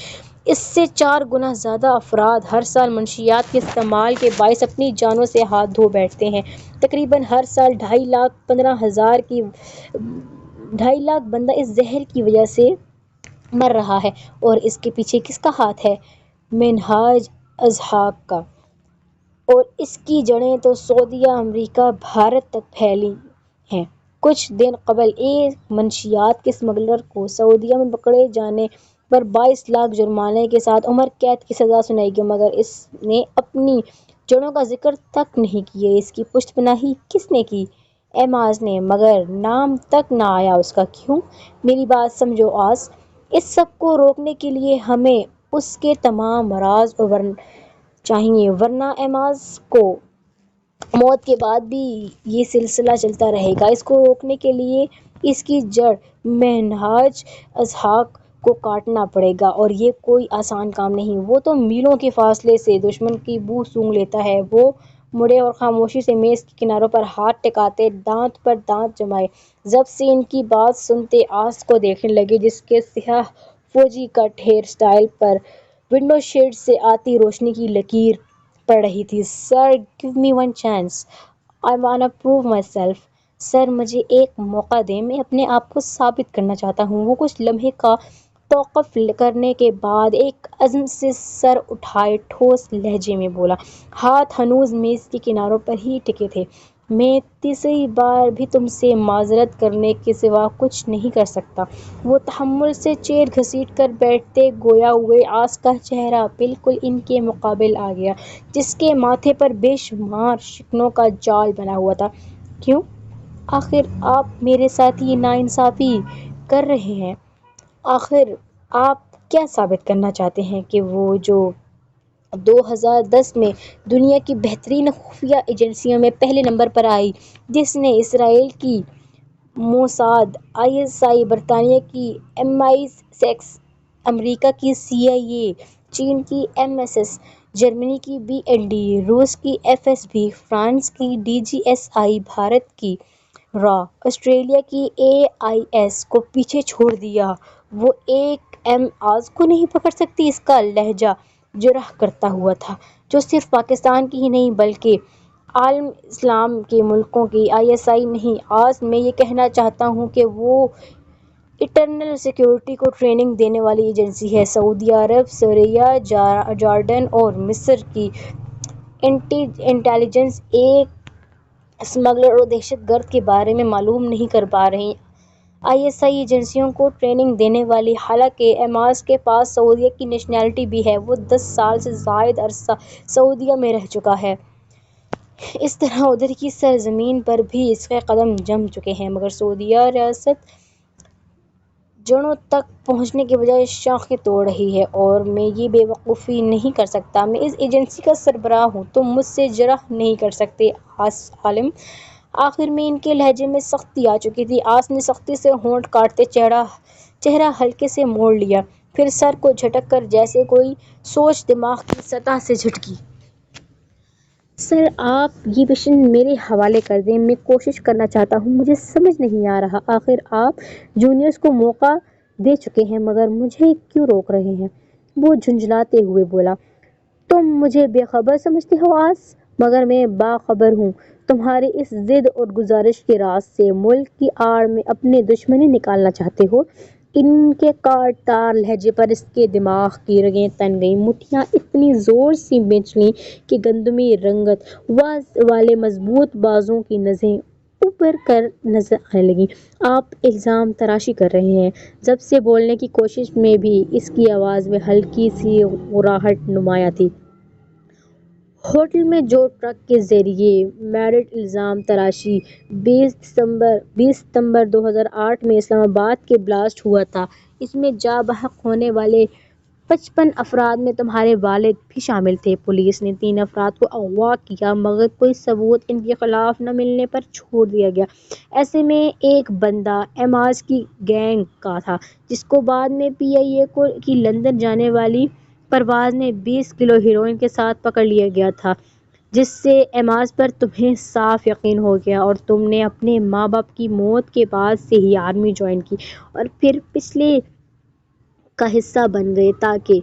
اس سے 4 گنا زیادہ افراد ہر سال منشیات کے استعمال کے باعث اپنی جانوں سے ہاتھ دھو بیٹھتے ہیں۔ تقریباً ہر سال 2.15 لاکھ بندہ اس زہر کی وجہ سے مر رہا ہے، اور اس کے پیچھے کس کا ہاتھ ہے؟ منہاج الحق کا۔ اور اس کی جڑیں تو سعودیہ، امریکہ، بھارت تک پھیلی ہیں۔ کچھ دن قبل ایک منشیات کے اسمگلر کو سعودیہ میں پکڑے جانے پر 22 لاکھ جرمانے کے ساتھ عمر قید کی سزا سنائی گئی، مگر اس نے اپنی جڑوں کا ذکر تک نہیں کیا۔ اس کی پشت پناہی کس نے کی؟ ایم آز نے، مگر نام تک نہ آیا اس کا۔ کیوں؟ میری بات سمجھو آس، اس سب کو روکنے کے لیے ہمیں اس کے تمام راز چاہیے، ورنہ ایم آز کو موت کے بعد بھی یہ سلسلہ چلتا رہے گا۔ اس کو روکنے کے لیے اس کی جڑ منہاج الحق کو کاٹنا پڑے گا، اور یہ کوئی آسان کام نہیں۔ وہ تو میلوں کے فاصلے سے دشمن کی بو سونگھ لیتا ہے۔ وہ مڑے اور خاموشی سے میز کے کناروں پر ہاتھ ٹکاتے، دانت پر دانت جمائے، ضبط سے ان کی بات سنتے آس کو دیکھنے لگے جس کے سیاہ فوجی کٹ ہیئر اسٹائل پر ونڈو شیڈ سے آتی روشنی کی لکیر پڑ رہی تھی۔ Sir give me one chance, I wanna prove myself. Sir مجھے ایک موقع دیں، میں اپنے آپ کو ثابت کرنا چاہتا ہوں۔ وہ کچھ لمحے کا توقف کرنے کے بعد ایک عزم سے سر اٹھائے ٹھوس لہجے میں بولا، ہاتھ ہنوز میز کے کناروں پر ہی ٹکے تھے، میں تیسری بار بھی تم سے معذرت کرنے کے سوا کچھ نہیں کر سکتا۔ وہ تحمل سے چیر گھسیٹ کر بیٹھتے گویا ہوئے آس کا چہرہ بالکل ان کے مقابل آ گیا، جس کے ماتھے پر بے شمار شکنوں کا جال بنا ہوا تھا۔ کیوں؟ آخر آپ میرے ساتھ یہ ناانصافی کر رہے ہیں؟ آخر آپ کیا ثابت کرنا چاہتے ہیں کہ وہ جو 2010 میں دنیا کی بہترین خفیہ ایجنسیوں میں پہلے نمبر پر آئی، جس نے اسرائیل کی موساد، آئی ایس آئی، برطانیہ کی MI6، امریکہ کی CIA، چین کی MSS جرمنی کی BND، روس کی FSB، فرانس کی DGSI، بھارت کی RA، آسٹریلیا کی AIS کو پیچھے چھوڑ دیا۔ وہ ایک آز کو نہیں پکڑ سکتی، اس کا لہجہ جرح کرتا ہوا تھا، جو صرف پاکستان کی ہی نہیں بلکہ عالم اسلام کے ملکوں کی ISI نہیں۔ آج میں یہ کہنا چاہتا ہوں کہ وہ انٹرنل سیکیورٹی کو ٹریننگ دینے والی ایجنسی ہے۔ سعودی عرب، سیریا، جارڈن اور مصر کی انٹیلیجنس ایک اسمگلر اور دہشت گرد کے بارے میں معلوم نہیں کر پا رہی۔ ISI ایجنسیوں کو ٹریننگ دینے والی، حالانکہ ایماز کے پاس سعودیہ کی نیشنلٹی بھی ہے، وہ 10 سال سے زائد عرصہ سعودیہ میں رہ چکا ہے۔ اس طرح ادھر کی سرزمین پر بھی اس کے قدم جم چکے ہیں، مگر سعودیہ ریاست جڑوں تک پہنچنے کے بجائے شاخیں توڑ رہی ہے، اور میں یہ بے وقوفی نہیں کر سکتا۔ میں اس ایجنسی کا سربراہ ہوں، تم مجھ سے جرح نہیں کر سکتے عالم۔ آخر میں ان کے لہجے میں سختی آ چکی تھی۔ آس نے سختی سے ہونٹ کاٹتے چہرہ ہلکے سے موڑ لیا، پھر سر کو جھٹک کر جیسے کوئی سوچ دماغ کی سطح سے جھٹکی۔ سر، آپ یہ مشن میرے حوالے کر دیں، میں کوشش کرنا چاہتا ہوں۔ مجھے سمجھ نہیں آ رہا، آخر آپ جونیئرز کو موقع دے چکے ہیں، مگر مجھے کیوں روک رہے ہیں؟ وہ جھنجھلاتے ہوئے بولا۔ تم مجھے بے خبر سمجھتے ہو آس، مگر میں باخبر ہوں تمہاری اس ضد اور گزارش کے راز سے۔ ملک کی آڑ میں اپنی دشمنی نکالنا چاہتے ہو۔ ان کے کاٹ تار لہجے پر اس کے دماغ کی رگیں تن گئیں، مٹھیاں اتنی زور سے بھنچ لیں کہ گندمی رنگت والے مضبوط بازوؤں کی نسیں ابھر کر نظر آنے لگیں۔ آپ الزام تراشی کر رہے ہیں۔ جب سے بولنے کی کوشش میں بھی اس کی آواز میں ہلکی سی گراہٹ نمایاں تھی۔ ہوٹل میں جو ٹرک کے ذریعے میرٹ الزام تراشی 20 ستمبر 2008 میں اسلام آباد کے بلاسٹ ہوا تھا، اس میں جاں بحق ہونے والے 55 افراد میں تمہارے والد بھی شامل تھے۔ پولیس نے 3 افراد کو اغوا کیا، مگر کوئی ثبوت ان کے خلاف نہ ملنے پر چھوڑ دیا گیا۔ ایسے میں ایک بندہ ایماز کی گینگ کا تھا، جس کو بعد میں PIA کی لندن جانے والی پرواز میں 20 کلو ہیروئن کے ساتھ پکڑ لیا گیا تھا، جس سے ایماز پر تمہیں صاف یقین ہو گیا، اور تم نے اپنے ماں باپ کی موت کے بعد سے ہی آرمی جوائن کی اور پھر پچھلے کا حصہ بن گئے تاکہ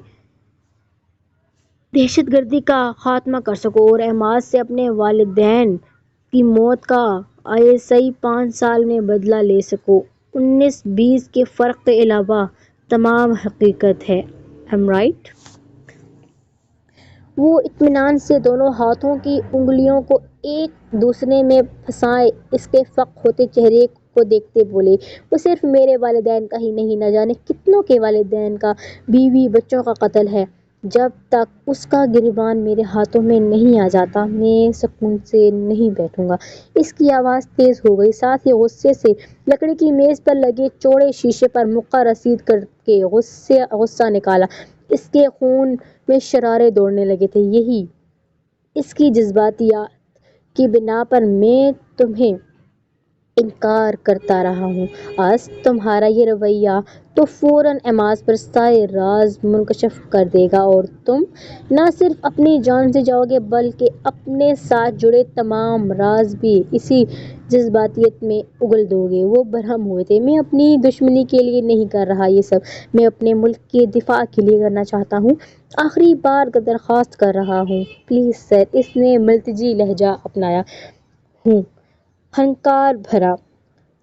دہشت گردی کا خاتمہ کر سکو اور ایماز سے اپنے والدین کی موت کا ISI 5 سال میں بدلہ لے سکو۔ 19-20 کے فرق کے علاوہ تمام حقیقت ہے۔ I'm right؟ وہ اطمینان سے دونوں ہاتھوں کی انگلیوں کو ایک دوسرے میں پھنسائے اس کے فق ہوتے چہرے کو دیکھتے بولے۔ وہ صرف میرے والدین کا ہی نہیں، نہ جانے کتنوں کے والدین کا، بیوی بچوں کا قتل ہے۔ جب تک اس کا گریبان میرے ہاتھوں میں نہیں آ جاتا، میں سکون سے نہیں بیٹھوں گا۔ اس کی آواز تیز ہو گئی، ساتھ ہی غصے سے لکڑی کی میز پر لگے چوڑے شیشے پر مکہ رسید کر کے غصہ نکالا۔ اس کے خون میں شرارے دوڑنے لگے تھے۔ یہی اس کی جذباتیت کی بنا پر میں تمہیں انکار کرتا رہا ہوں۔ آج تمہارا یہ رویہ تو فوراً ایماز پر سائے راز منکشف کر دے گا، اور تم نہ صرف اپنی جان سے جاؤ گے بلکہ اپنے ساتھ جڑے تمام راز بھی اسی جذباتیت میں اگل دو گے۔ وہ برہم ہوئے تھے۔ میں اپنی دشمنی کے لیے نہیں کر رہا یہ سب، میں اپنے ملک کے دفاع کے لیے کرنا چاہتا ہوں۔ آخری بار درخواست کر رہا ہوں، پلیز سر۔ اس نے ملتجی لہجہ اپنایا۔ ہوں، ہنکار بھرا۔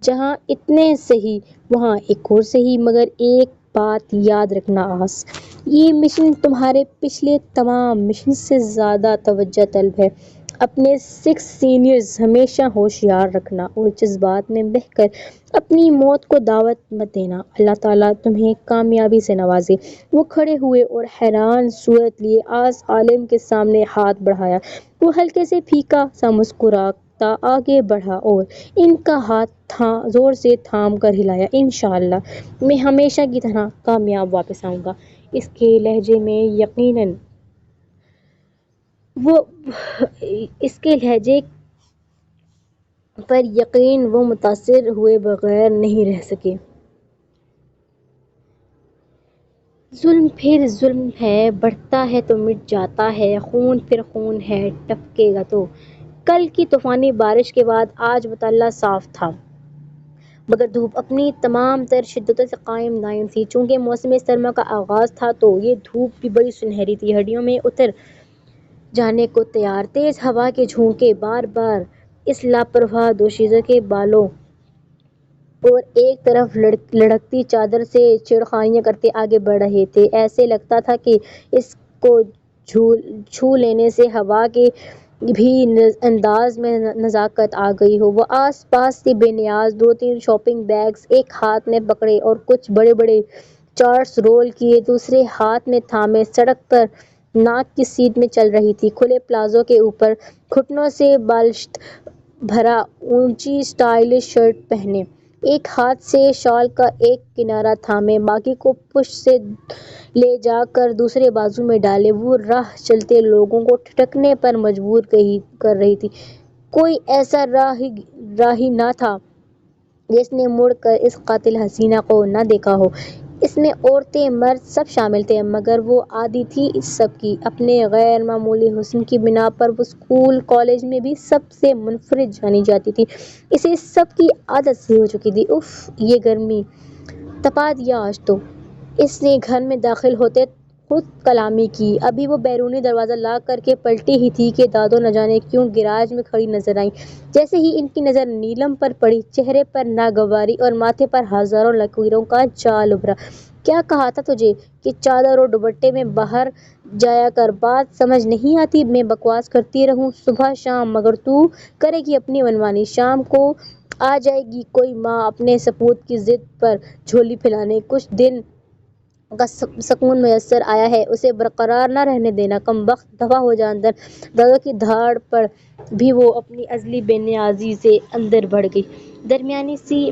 جہاں اتنے صحیح وہاں ایک اور صحیح، مگر ایک بات یاد رکھنا آس، یہ مشن تمہارے پچھلے تمام مشن سے زیادہ توجہ طلب ہے۔ اپنے 6 سینئرز ہمیشہ ہوشیار رکھنا اور جذبات میں بہہ کر اپنی موت کو دعوت مت دینا۔ اللہ تعالیٰ تمہیں کامیابی سے نوازے۔ وہ کھڑے ہوئے اور حیران صورت لیے آس عالم کے سامنے ہاتھ بڑھایا۔ وہ ہلکے سے پھیکا سا مسکراتا آگے بڑھا اور ان کا ہاتھ زور سے تھام کر ہلایا۔ انشاءاللہ میں ہمیشہ کی طرح کامیاب واپس آؤں گا۔ اس کے لہجے میں یقیناً اس کے لہجے پر یقین وہ متاثر ہوئے بغیر نہیں رہ سکے۔ ظلم پھر ظلم ہے، بڑھتا ہے تو مٹ جاتا ہے، خون پھر خون ہے، ٹپکے گا تو۔ کل کی طوفانی بارش کے بعد آج مطلع صاف تھا، مگر دھوپ اپنی تمام تر شدت سے قائم دائم تھی۔ چونکہ موسم سرما کا آغاز تھا تو یہ دھوپ بھی بڑی سنہری تھی، ہڈیوں میں اتر جانے کو تیار۔ تیز ہوا کے جھونکے بار بار اس لاپرواہ دوشیزہ کے بالوں اور ایک طرف لڑکتی چادر سے چھیڑخانیاں کرتے آگے بڑھ رہے تھے۔ ایسے لگتا تھا کہ اس کو چھو لینے سے ہوا کے بھی انداز میں نزاکت آ گئی ہو۔ وہ آس پاس سے بے نیاز دو تین شاپنگ بیگز ایک ہاتھ میں پکڑے اور کچھ بڑے بڑے چارٹس رول کیے دوسرے ہاتھ میں تھامے سڑک پر ناک کی سیدھ میں چل رہی تھی، کھلے پلازو کے اوپر گھٹنوں سے بالشت بھرا اونچی سٹائلش شرٹ پہنے، ایک ہاتھ سے شال کا ایک کنارہ تھامے باقی کو پشت سے لے جا کر دوسرے بازو میں ڈالے وہ راہ چلتے لوگوں کو ٹھٹکنے پر مجبور کر رہی تھی۔ کوئی ایسا راہی نہ تھا جس نے مڑ کر اس قاتل حسینہ کو نہ دیکھا ہو۔ اس میں عورتیں مرد سب شامل تھے، مگر وہ عادی تھی اس سب کی۔ اپنے غیر معمولی حسن کی بنا پر وہ اسکول کالج میں بھی سب سے منفرد جانی جاتی تھی۔ اسے سب کی عادت سی ہو چکی تھی۔ اف، یہ گرمی تپا دیا آج تو۔ اس نے گھر میں داخل ہوتے خود کلامی کی۔ ابھی وہ بیرونی دروازہ لاک کر کے پلٹی ہی تھی کہ دادو نہ جانے کیوں گیراج میں کھڑی نظر آئیں۔ جیسے ہی ان کی نظر نیلم پر پڑی، چہرے پر ناگواری اور ماتھے پر ہزاروں لکیروں کا جال ابھرا۔ کیا کہا تھا تجھے کہ چادر اور دوپٹے میں باہر جایا کر؟ بات سمجھ نہیں آتی میں بکواس کرتی رہوں صبح شام، مگر تو کرے گی اپنی منمانی۔ شام کو آ جائے گی کوئی ماں اپنے سپوت کی ضد پر جھولی پھیلانے۔ کچھ دن کا سکون میسر آیا ہے، اسے برقرار نہ رہنے دینا۔ کمبخت، دفع ہو جا اندر۔ دادو کی دھاڑ پر بھی وہ اپنی ازلی بے نیازی سے اندر بڑھ گئی۔ درمیانی سی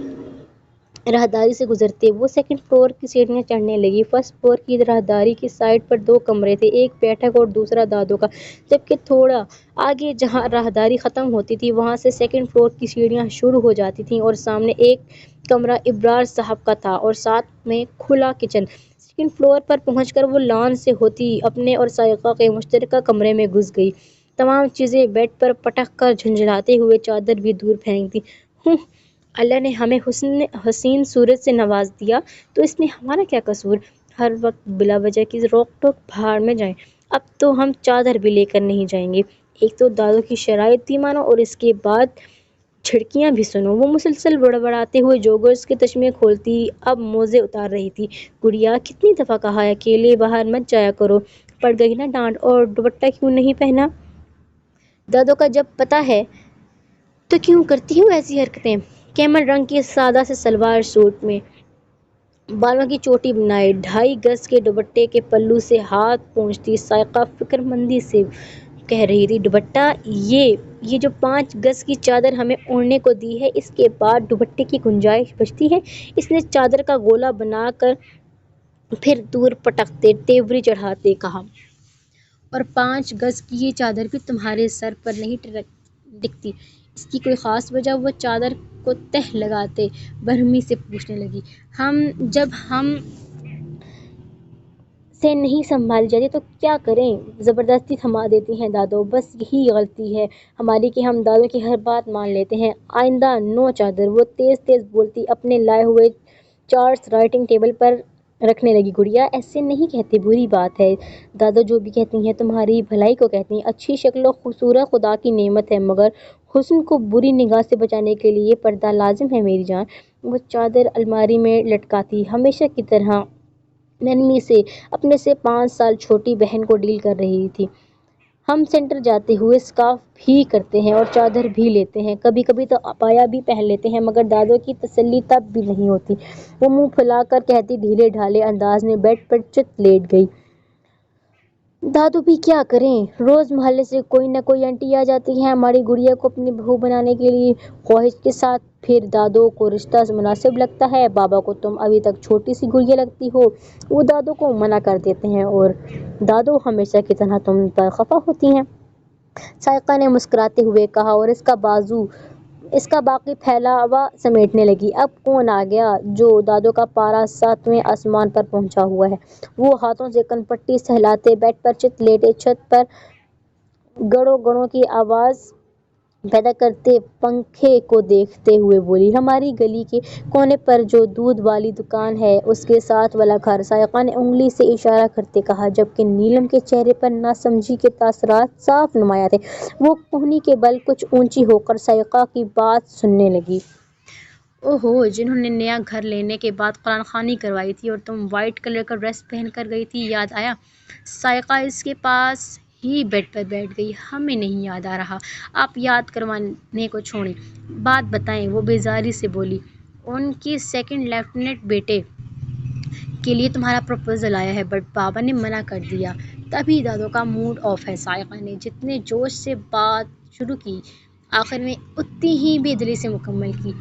راہداری سے گزرتے وہ سیکنڈ فلور کی سیڑھیاں چڑھنے لگی۔ فرسٹ فلور کی راہداری کی سائڈ پر دو کمرے تھے، ایک بیٹھک اور دوسرا دادو کا، جبکہ تھوڑا آگے جہاں راہداری ختم ہوتی تھی وہاں سے سیکنڈ فلور کی سیڑھیاں شروع ہو جاتی تھیں اور سامنے ایک کمرہ ابرار صاحب کا تھا اور ساتھ میں کھلا کچن۔ سیکنڈ فلور پر پہنچ کر وہ لان سے ہوتی اپنے اور سائقہ کے مشترکہ کمرے میں گھس گئی۔ تمام چیزیں بیڈ پر پٹک کر جھنجھلاتے ہوئے چادر بھی دور پھینک دی۔ اللہ نے ہمیں حسین صورت سے نواز دیا تو اس میں ہمارا کیا قصور؟ ہر وقت بلا وجہ کی روک ٹوک، بھاڑ میں جائیں۔ اب تو ہم چادر بھی لے کر نہیں جائیں گے۔ ایک تو دادو کی شرائط بھی مانو اور اس کے بعد جھڑکیاں بھی سنو۔ وہ مسلسل بڑبڑاتے ہوئے جوگرز کے تشمے کھولتی اب موزے اتار رہی تھی۔ گڑیا، کتنی دفعہ کہا ہے اکیلے باہر مت جایا کرو، پڑ گئی نا ڈانٹ؟ اور دوپٹہ کیوں نہیں پہنا؟ دادو کا جب پتہ ہے تو کیوں کرتی ہوں ایسی حرکتیں؟ کیمل رنگ کی سادہ سے سلوار سوٹ میں بالوں کی چوٹی بنائے 2.5 گز کے دوپٹے کے پلو سے ہاتھ پونچھتی سائقہ فکر مندی سے کہہ رہی تھی، دوپٹہ یہ جو 5 گز کی چادر ہمیں اوڑھنے کو دی ہے، اس کے بعد دوپٹے کی گنجائش بچتی ہے؟ اس نے چادر کا گولا بنا کر پھر دور پٹکتے تیوری چڑھاتے کہا، اور 5 گز کی یہ چادر بھی تمہارے سر پر نہیں ٹکتی، اس کی کوئی خاص وجہ؟ وہ چادر کو تہہ لگاتے برہمی سے پوچھنے لگی۔ جب ہم سے نہیں سنبھالی جاتی تو کیا کریں؟ زبردستی تھما دیتی ہیں دادو۔ بس یہی غلطی ہے ہماری کہ ہم دادو کی ہر بات مان لیتے ہیں۔ آئندہ نو چادر۔ وہ تیز تیز بولتی اپنے لائے ہوئے چارٹس رائٹنگ ٹیبل پر رکھنے لگی۔ گڑیا، ایسے نہیں کہتے، بری بات ہے۔ دادو جو بھی کہتی ہیں تمہاری بھلائی کو کہتی ہیں۔ اچھی شکل و صورت خدا کی نعمت ہے، مگر حسن کو بری نگاہ سے بچانے کے لیے پردہ لازم ہے میری جان۔ وہ چادر الماری میں لٹکاتی ہمیشہ کی طرح نرمی سے اپنے سے 5 سال چھوٹی بہن کو ڈیل کر رہی تھی۔ ہم سینٹر جاتے ہوئے سکارف بھی کرتے ہیں اور چادر بھی لیتے ہیں، کبھی کبھی تو عبایا بھی پہن لیتے ہیں، مگر دادو کی تسلی تب بھی نہیں ہوتی۔ وہ منہ پھلا کر کہتی ڈھیلے ڈھالے انداز میں بیڈ پر چت لیٹ گئی۔ دادو بھی کیا کریں، روز محلے سے کوئی نہ کوئی آنٹی آ جاتی ہیں ہماری گڑیا کو اپنی بہو بنانے کے لیے خواہش کے ساتھ۔ پھر دادو کو رشتہ مناسب لگتا ہے، بابا کو تم ابھی تک چھوٹی سی گڑیا لگتی ہو، وہ دادو کو منع کر دیتے ہیں اور دادو ہمیشہ کی طرح تم پر خفا ہوتی ہیں۔ سائقہ نے مسکراتے ہوئے کہا اور اس کا بازو اس کا باقی پھیلاوا سمیٹنے لگی۔ اب کون آ گیا؟ جو دادوں کا پارا 7ویں آسمان پر پہنچا ہوا ہے۔ وہ ہاتھوں سے کنپٹی سہلاتے بیڈ پر چت لیٹے چھت پر گڑوں گڑوں کی آواز پیدا کرتے پنکھے کو دیکھتے ہوئے بولی، ہماری گلی کے کونے پر جو دودھ والی دکان ہے اس کے ساتھ والا گھر۔ سائقہ نے انگلی سے اشارہ کرتے کہا، جبکہ نیلم کے چہرے پر ناسمجھی کے تاثرات صاف نمایاں تھے۔ وہ کہنی کے بل کچھ اونچی ہو کر سائقہ کی بات سننے لگی۔ اوہو، جنہوں نے نیا گھر لینے کے بعد قرآن خوانی کروائی تھی اور تم وائٹ کلر کا ڈریس پہن کر گئی تھی، یاد آیا؟ سائقہ اس کے پاس ہی بیڈ پر بیٹھ گئی۔ ہمیں نہیں یاد آ رہا۔ آپ یاد کروانے کو چھوڑیں، بات بتائیں، وہ بیزاری سے بولی۔ ان کے سیکنڈ لیفٹیننٹ بیٹے کے لیے تمہارا پروپوزل آیا ہے، بٹ بابا نے منع کر دیا۔ تبھی دادوں کا موڈ آف ہے۔ سائقہ نے جتنے جوش سے بات شروع کی، آخر میں اتنی ہی بے دلی سے مکمل کی۔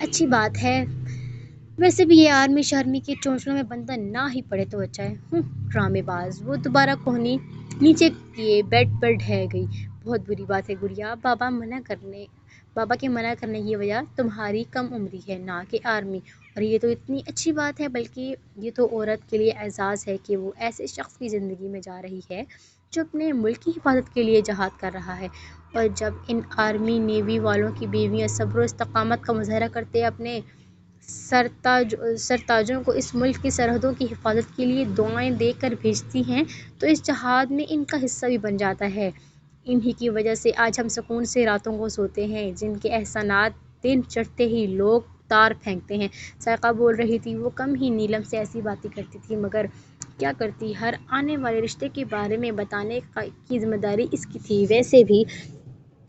اچھی بات ہے، ویسے بھی یہ آرمی شارمی کے چونچلوں میں بندہ نہ ہی پڑے تو اچھا ہے۔ ڈرامے باز۔ وہ دوبارہ کوہنی نیچے کیے بیڈ پر ڈھہ گئی۔ بہت بری بات ہے گڑیا، بابا کے منع کرنے کی وجہ تمہاری کم عمری ہے، نہ کہ آرمی۔ اور یہ تو اتنی اچھی بات ہے، بلکہ یہ تو عورت کے لیے اعزاز ہے کہ وہ ایسے شخص کی زندگی میں جا رہی ہے جو اپنے ملک کی حفاظت کے لیے جہاد کر رہا ہے۔ اور جب ان آرمی نیوی والوں کی بیویاں صبر و استقامت کا مظاہرہ کرتے اپنے سرتاجوں کو اس ملک کی سرحدوں کی حفاظت کے لیے دعائیں دے کر بھیجتی ہیں تو اس جہاد میں ان کا حصہ بھی بن جاتا ہے۔ انہی کی وجہ سے آج ہم سکون سے راتوں کو سوتے ہیں، جن کے احسانات دن چڑھتے ہی لوگ تار پھینکتے ہیں۔ سائقہ بول رہی تھی۔ وہ کم ہی نیلم سے ایسی باتیں کرتی تھی، مگر کیا کرتی، ہر آنے والے رشتے کے بارے میں بتانے کی ذمہ داری اس کی تھی۔ ویسے بھی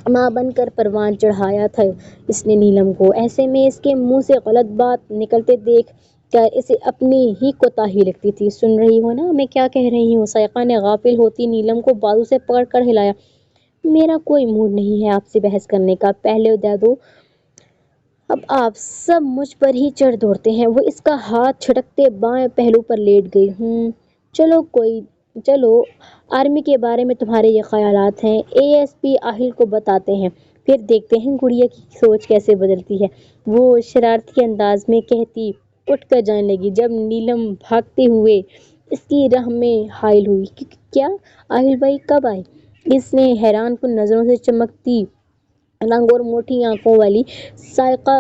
ماں بن کر پروان چڑھایا تھا اس نے نیلم کو، ایسے میں اس کے منہ سے غلط بات نکلتے دیکھ کر اسے اپنی ہی کوتاہی لگتی تھی۔ سن رہی ہو نا میں کیا کہہ رہی ہوں؟ سائقہ نے غافل ہوتی نیلم کو بازو سے پکڑ کر ہلایا۔ میرا کوئی موڈ نہیں ہے آپ سے بحث کرنے کا، پہلے دے دو۔ اب آپ سب مجھ پر ہی چڑھ دوڑتے ہیں۔ وہ اس کا ہاتھ جھٹکتے بائیں پہلو پر لیٹ گئی۔ چلو آرمی کے بارے میں تمہارے یہ خیالات ہیں، ASP آہل کو بتاتے ہیں، پھر دیکھتے ہیں گڑیا کی سوچ کیسے بدلتی ہے، وہ شرارتی انداز میں کہتی اٹھ کر جانے لگی۔ جب نیلم بھاگتے ہوئے اس کی راہ میں حائل ہوئی۔ کیا آہل بھائی کب آئے؟ اس نے حیران کن نظروں سے چمکتی رنگ اور موٹی آنکھوں والی سائقہ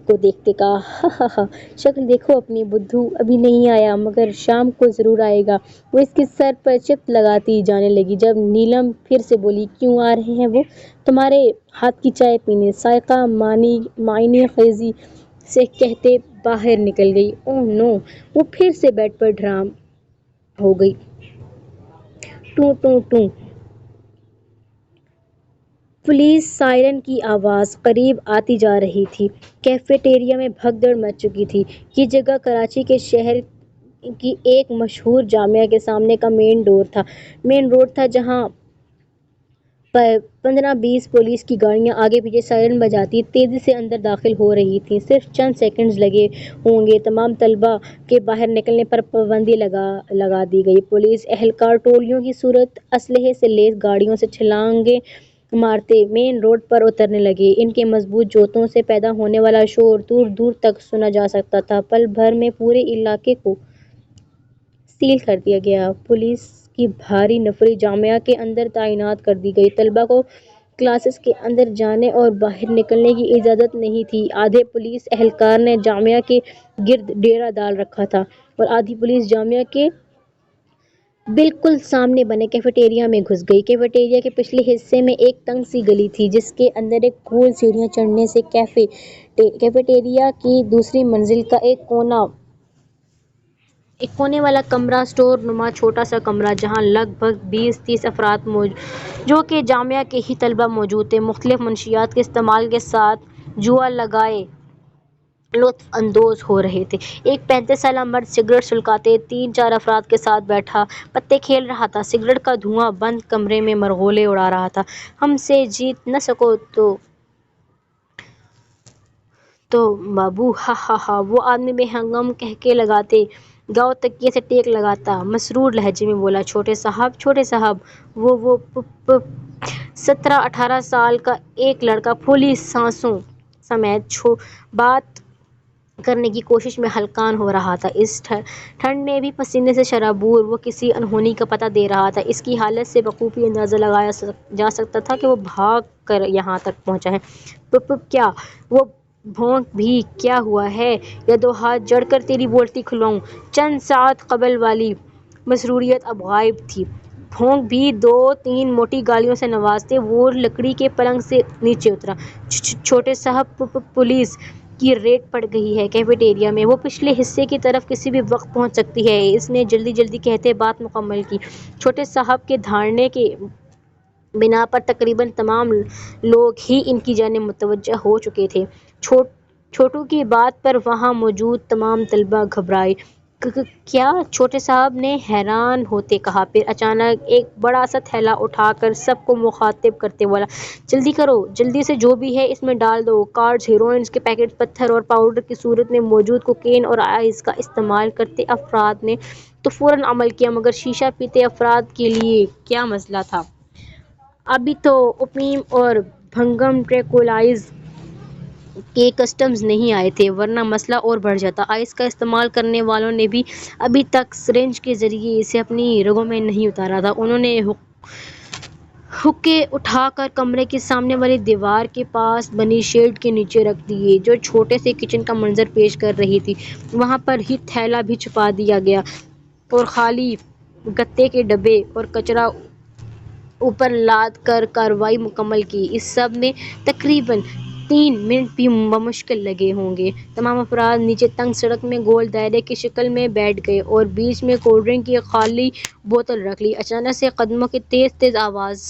کو دیکھتے کہا، شکل دیکھو اپنی بدھو، ابھی نہیں آیا مگر شام کو ضرور آئے گا۔ وہ اس کے سر پر چپت لگاتی جانے لگی۔ جب نیلم پھر سے بولی، کیوں آ رہے ہیں وہ؟ تمہارے ہاتھ کی چائے پینے، سائقہ معنی خیزی سے کہتے باہر نکل گئی۔ اوہ نو، وہ پھر سے بیڈ پر ڈھام ہو گئی۔ ٹوں ٹوں ٹوں۔ پولیس سائرن کی آواز قریب آتی جا رہی تھی۔ کیفیٹیریا میں بھگدڑ مچ چکی تھی۔ یہ جگہ کراچی کے شہر کی ایک مشہور جامعہ کے سامنے کا مین روڈ تھا، جہاں 15-20 پولیس کی گاڑیاں آگے پیچھے سائرن بجاتی تیزی سے اندر داخل ہو رہی تھیں۔ صرف چند سیکنڈز لگے ہوں گے، تمام طلباء کے باہر نکلنے پر پابندی لگا دی گئی۔ پولیس اہلکار ٹولیوں کی صورت اسلحے سے لیس گاڑیوں سے چھلانگیں مارتے مین روڈ پر اترنے لگے۔ ان کے مضبوط جوتوں سے پیدا ہونے والا شور دور دور تک سنا جا سکتا تھا۔ پل بھر میں پورے علاقے کو سیل کر دیا گیا۔ پولیس کی بھاری نفری جامعہ کے اندر تعینات کر دی گئی۔ طلباء کو کلاسز کے اندر جانے اور باہر نکلنے کی اجازت نہیں تھی۔ آدھے پولیس اہلکار نے جامعہ کے گرد ڈیرا ڈال رکھا تھا اور آدھی پولیس جامعہ کے بالکل سامنے بنے کیفیٹیریا میں گھس گئی۔ کیفیٹیریا کے پچھلے حصے میں ایک تنگ سی گلی تھی، جس کے اندر ایک گول سیڑھیاں چڑھنے سے کیفیٹیریا کی دوسری منزل کا ایک کونے والا کمرہ، اسٹور نما چھوٹا سا کمرہ، جہاں لگ بھگ 20-30 افراد جو کہ جامعہ کے ہی طلباء موجود تھے، مختلف منشیات کے استعمال کے ساتھ جوا لگائے لطف اندوز ہو رہے تھے۔ ایک 35 سالہ مرد سگریٹ سلگاتے 3-4 افراد کے ساتھ بیٹھا پتے کھیل رہا تھا۔ سگریٹ کا دھواں بند کمرے میں مرغولے اڑا رہا تھا۔ ہم سے جیت نہ سکو تو بابو، ہا ہا ہا، وہ آدمی بے ہنگم قہقہے لگاتے گاؤں تکیے سے ٹیک لگاتا مسرور لہجے میں بولا، چھوٹے صاحب، وہ 17-18 سال کا ایک لڑکا پھولی سانسوں سمیت بات کرنے کی کوشش میں ہلکان ہو رہا تھا۔ اس ٹھنڈ میں بھی پسینے سے شرابور وہ کسی انہونی کا پتہ دے رہا تھا۔ اس کی حالت سے بخوبی اندازہ لگایا جا سکتا تھا کہ وہ بھاگ کر یہاں تک پہنچا ہے۔ پپ کیا وہ بھونک بھی کیا ہوا ہے یا دو ہاتھ جڑ کر تیری بولتی کھلواؤں؟ چند ساعت قبل والی مسروریت اب غائب تھی۔ بھونک بھی دو تین موٹی گالیوں سے نوازتے وہ لکڑی کے پلنگ سے نیچے اترا۔ چھوٹے صاحب، پولیس کی ریڈ پڑ گئی ہے کیفیٹیریا میں، وہ پچھلے حصے کی طرف کسی بھی وقت پہنچ سکتی ہے۔ اس نے جلدی جلدی کہتے بات مکمل کی۔ چھوٹے صاحب کے دھاڑنے کی بنا پر تقریباً تمام لوگ ہی ان کی جانب متوجہ ہو چکے تھے۔ چھوٹو کی بات پر وہاں موجود تمام طلبہ گھبرائے۔ کیا؟ چھوٹے صاحب نے حیران ہوتے کہا، پھر اچانک ایک بڑا سا تھیلا اٹھا کر سب کو مخاطب کرتے بولا، جلدی کرو، جلدی سے جو بھی ہے اس میں ڈال دو۔ کارڈز، ہیروئن کے پیکٹ، پتھر اور پاؤڈر کی صورت میں موجود کوکین اور آئس کا استعمال کرتے افراد نے تو فوراً عمل کیا، مگر شیشہ پیتے افراد کے لیے کیا مسئلہ تھا؟ ابھی تو اوپیم اور بھنگم ٹرینکوئلائزر کے کسٹمز نہیں آئے تھے، ورنہ مسئلہ اور بڑھ جاتا۔ آئس کا استعمال کرنے والوں نے بھی ابھی تک سرنج کے ذریعے اسے اپنی رگوں میں نہیں اتارا تھا۔ انہوں نے حقے اٹھا کر کمرے کے سامنے والی دیوار کے پاس بنی شیڈ کے نیچے رکھ دیے، جو چھوٹے سے کچن کا منظر پیش کر رہی تھی۔ وہاں پر ہی تھیلا بھی چھپا دیا گیا اور خالی گتے کے ڈبے اور کچرا اوپر لاد کر کارروائی مکمل کی۔ اس سب میں تقریباً 3 منٹ بھی بمشکل لگے ہوں گے۔ تمام افراد نیچے تنگ سڑک میں گول دائرے کی شکل میں بیٹھ گئے اور بیچ میں کولڈ ڈرنک کی خالی بوتل رکھ لی۔ اچانک سے قدموں کی تیز تیز آواز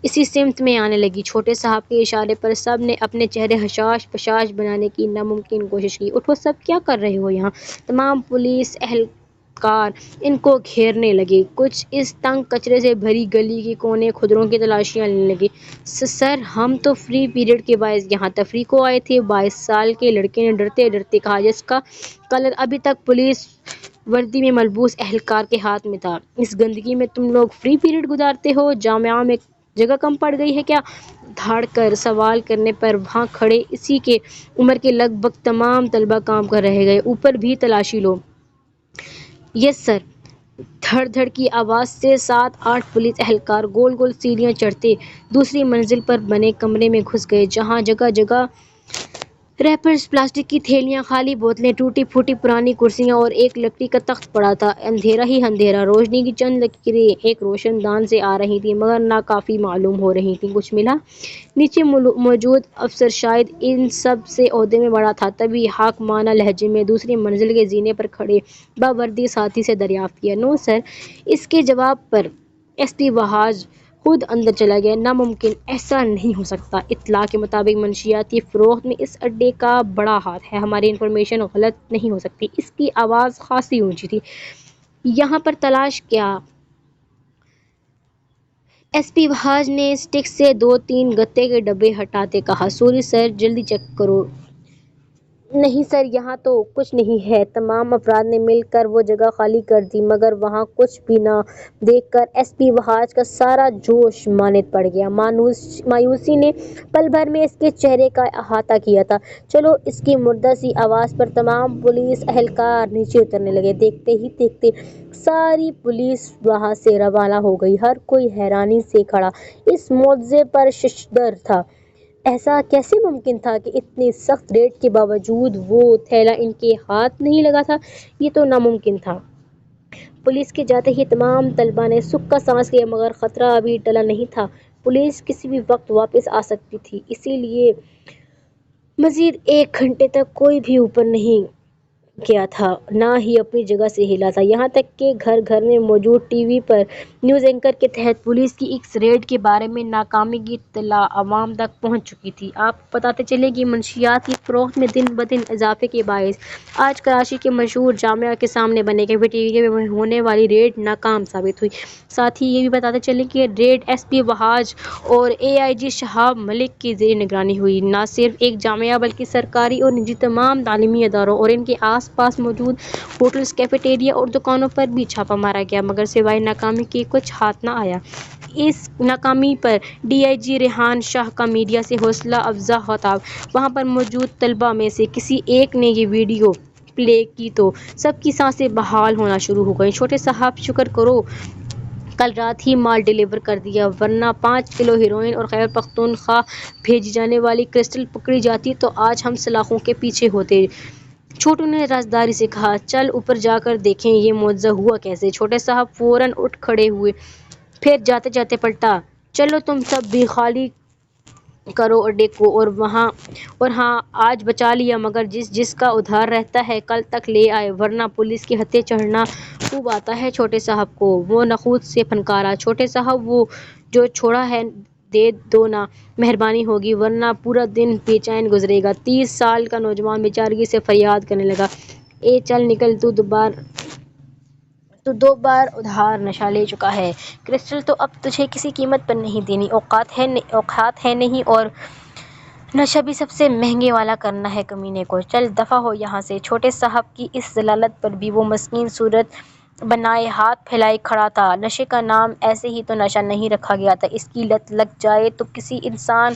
اسی سمت میں آنے لگی۔ چھوٹے صاحب کے اشارے پر سب نے اپنے چہرے حشاش پشاش بنانے کی ناممکن کوشش کی۔ اٹھو، سب کیا کر رہے ہو یہاں؟ تمام پولیس اہلکار ان کو گھیرنے لگے۔ کچھ اس تنگ کچرے سے بھری گلی کے کونے کھدروں کی تلاشیاں لینے لگے۔ سر، ہم تو فری پیریڈ کے باعث یہاں تفریح کو آئے تھے، 22 سال کے لڑکے نے ڈرتے ڈرتے کہا، جس کا کالر ابھی تک پولیس وردی میں ملبوس اہلکار کے ہاتھ میں تھا۔ اس گندگی میں تم لوگ فری پیریڈ گزارتے ہو؟ جامعہ میں جگہ کم پڑ گئی ہے کیا؟ دھاڑ کر سوال کرنے پر وہاں کھڑے اسی کے عمر کے لگ بھگ تمام طلبہ کام کر رہ گئے۔ اوپر بھی تلاشی لو۔ یس سر۔ دھڑ دھڑ کی آواز سے 7-8 پولیس اہلکار گول گول سیڑھیاں چڑھتے دوسری منزل پر بنے کمرے میں گھس گئے، جہاں جگہ جگہ ریپرز، پلاسٹک کی تھیلیاں، خالی بوتلیں، ٹوٹی پھوٹی پرانی کرسیاں اور ایک لکڑی کا تخت پڑا تھا۔ اندھیرا ہی اندھیرا، روشنی کی چند لکیریں ایک روشن دان سے آ رہی تھیں، مگر ناکافی معلوم ہو رہی تھیں۔ کچھ ملا؟ نیچے موجود افسر، شاید ان سب سے عہدے میں بڑا تھا، طبی حاکمانہ لہجے میں دوسری منزل کے زینے پر کھڑے باوردی ساتھی سے دریافت کیا۔ نو سر۔ اس کے جواب پر ایس پی وحاج خود اندر چلا گیا۔ ناممکن، ایسا نہیں ہو سکتا۔ اطلاع کے مطابق منشیاتی فروخت میں اس اڈے کا بڑا ہاتھ ہے، ہماری انفارمیشن غلط نہیں ہو سکتی۔ اس کی آواز خاصی اونچی تھی۔ یہاں پر تلاش کیا؟ ایس پی وحاج نے اسٹک سے 2-3 گتے کے ڈبے ہٹاتے کہا، سوری سر، جلدی چیک کرو۔ نہیں سر، یہاں تو کچھ نہیں ہے۔ تمام افراد نے مل کر وہ جگہ خالی کر دی، مگر وہاں کچھ بھی نہ دیکھ کر ایس پی وحاج کا سارا جوش ماند پڑ گیا۔ مایوسی نے پل بھر میں اس کے چہرے کا احاطہ کیا تھا۔ چلو، اس کی مردہ سی آواز پر تمام پولیس اہلکار نیچے اترنے لگے۔ دیکھتے ہی دیکھتے ساری پولیس وہاں سے روانہ ہو گئی۔ ہر کوئی حیرانی سے کھڑا اس معجزے پر ششدر تھا۔ ایسا کیسے ممکن تھا کہ اتنی سخت ریڈ کے باوجود وہ تھیلا ان کے ہاتھ نہیں لگا تھا؟ یہ تو ناممکن تھا۔ پولیس کے جاتے ہی تمام طلبہ نے سکھ کا سانس لیا، مگر خطرہ ابھی ٹلا نہیں تھا۔ پولیس کسی بھی وقت واپس آ سکتی تھی، اسی لیے مزید 1 گھنٹے تک کوئی بھی اوپر نہیں گیا تھا، نہ ہی اپنی جگہ سے ہلا تھا۔ یہاں تک کہ گھر گھر میں موجود ٹی وی پر نیوز اینکر کے تحت پولیس کی اس ریڈ کے بارے میں ناکامی کی اطلاع عوام تک پہنچ چکی تھی۔ آپ کو بتاتے چلیں کہ منشیات کی فروخت میں دن بدن اضافے کے باعث آج کراچی کے مشہور جامعہ کے سامنے بنے کیفیٹیریا میں ہونے والی ریڈ ناکام ثابت ہوئی۔ ساتھ ہی یہ بھی بتاتے چلیں کہ ریڈ ایس پی وحاج اور اے آئی جی شہاب ملک کی زیر نگرانی ہوئی۔ نہ صرف ایک جامعہ بلکہ سرکاری اور نجی تمام تعلیمی اداروں اور ان کے آس پاس موجود ہوٹلز، کیفیٹیریا اور دکانوں پر بھی چھاپہ مارا گیا، مگر سوائے ناکامی کے کچھ ہاتھ نہ آیا۔ اس ناکامی پر ڈی آئی جی ریحان شاہ کا میڈیا سے حوصلہ افزا خطاب۔ وہاں پر موجود طلباء میں سے کسی ایک نے یہ ویڈیو پلے کی تو سب کی سانسیں بحال ہونا شروع ہو گئیں۔ چھوٹے صاحب شکر کرو کل رات ہی مال ڈیلیور کر دیا، ورنہ 5 کلو ہیروئن اور خیبر پختونخوا بھیجی جانے والی کرسٹل پکڑی جاتی تو آج ہم سلاخوں کے پیچھے ہوتے۔ چھوٹو نے رازداری سے کہا، چل اوپر جا کر دیکھیں یہ معجزہ ہوا کیسے۔ چھوٹے صاحب فوراً اٹھ کھڑے ہوئے، پھر جاتے جاتے پلٹا، چلو تم سب بھی خالی کرو اڈے کو، اور ہاں آج بچا لیا، مگر جس کا ادھار رہتا ہے کل تک لے آئے، ورنہ پولیس کے ہتھے چڑھنا خوب آتا ہے چھوٹے صاحب کو۔ وہ نخوت سے پھنکارا، چھوٹے صاحب وہ جو چھوڑا ہے دے دو نا، مہربانی ہوگی، ورنہ پورا دن بے چین گزرے گا۔ 30 سال کا نوجوان بیچارگی سے فریاد کرنے لگا، اے چل نکل، تو 2 بار ادھار نشہ لے چکا ہے، کرسٹل تو اب تجھے کسی قیمت پر نہیں دینی، اوقات ہے نہیں، اور نشہ بھی سب سے مہنگے والا کرنا ہے کمینے کو، چل دفع ہو یہاں سے۔ چھوٹے صاحب کی اس ذلالت پر بھی وہ مسکین صورت بنائے ہاتھ پھیلائے کھڑا تھا۔ نشے کا نام ایسے ہی تو نشہ نہیں رکھا گیا تھا، اس کی لت لگ جائے تو کسی انسان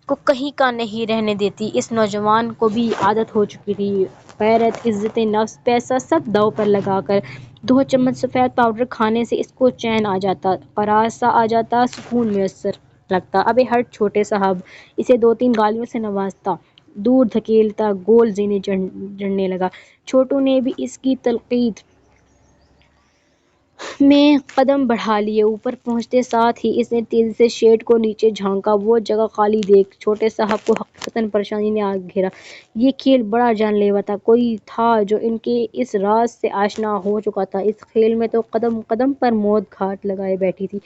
کو کہیں کا نہیں رہنے دیتی۔ اس نوجوان کو بھی عادت ہو چکی تھی، غیرت، عزت نفس، پیسہ سب داؤ پر لگا کر 2 چمچ سفید پاؤڈر کھانے سے اس کو چین آ جاتا، قرار سا آ جاتا، سکون میسر لگتا۔ ابے ہٹ چھوٹے صاحب، اسے 2-3 گالیوں سے نوازتا، دور دھکیلتا، گول زینے جڑنے لگا۔ چھوٹو نے بھی اس کی تلقین میں قدم بڑھا لیے۔ اوپر پہنچتے ساتھ ہی اس نے تیزی سے شیڈ کو نیچے جھانکا، وہ جگہ خالی دیکھ چھوٹے صاحب کو حقیقتاً پریشانی نے آ گھیرا۔ یہ کھیل بڑا جان لیوا تھا، کوئی تھا جو ان کے اس راز سے آشنا ہو چکا تھا۔ اس کھیل میں تو قدم قدم پر موت گھاٹ لگائے بیٹھی تھی۔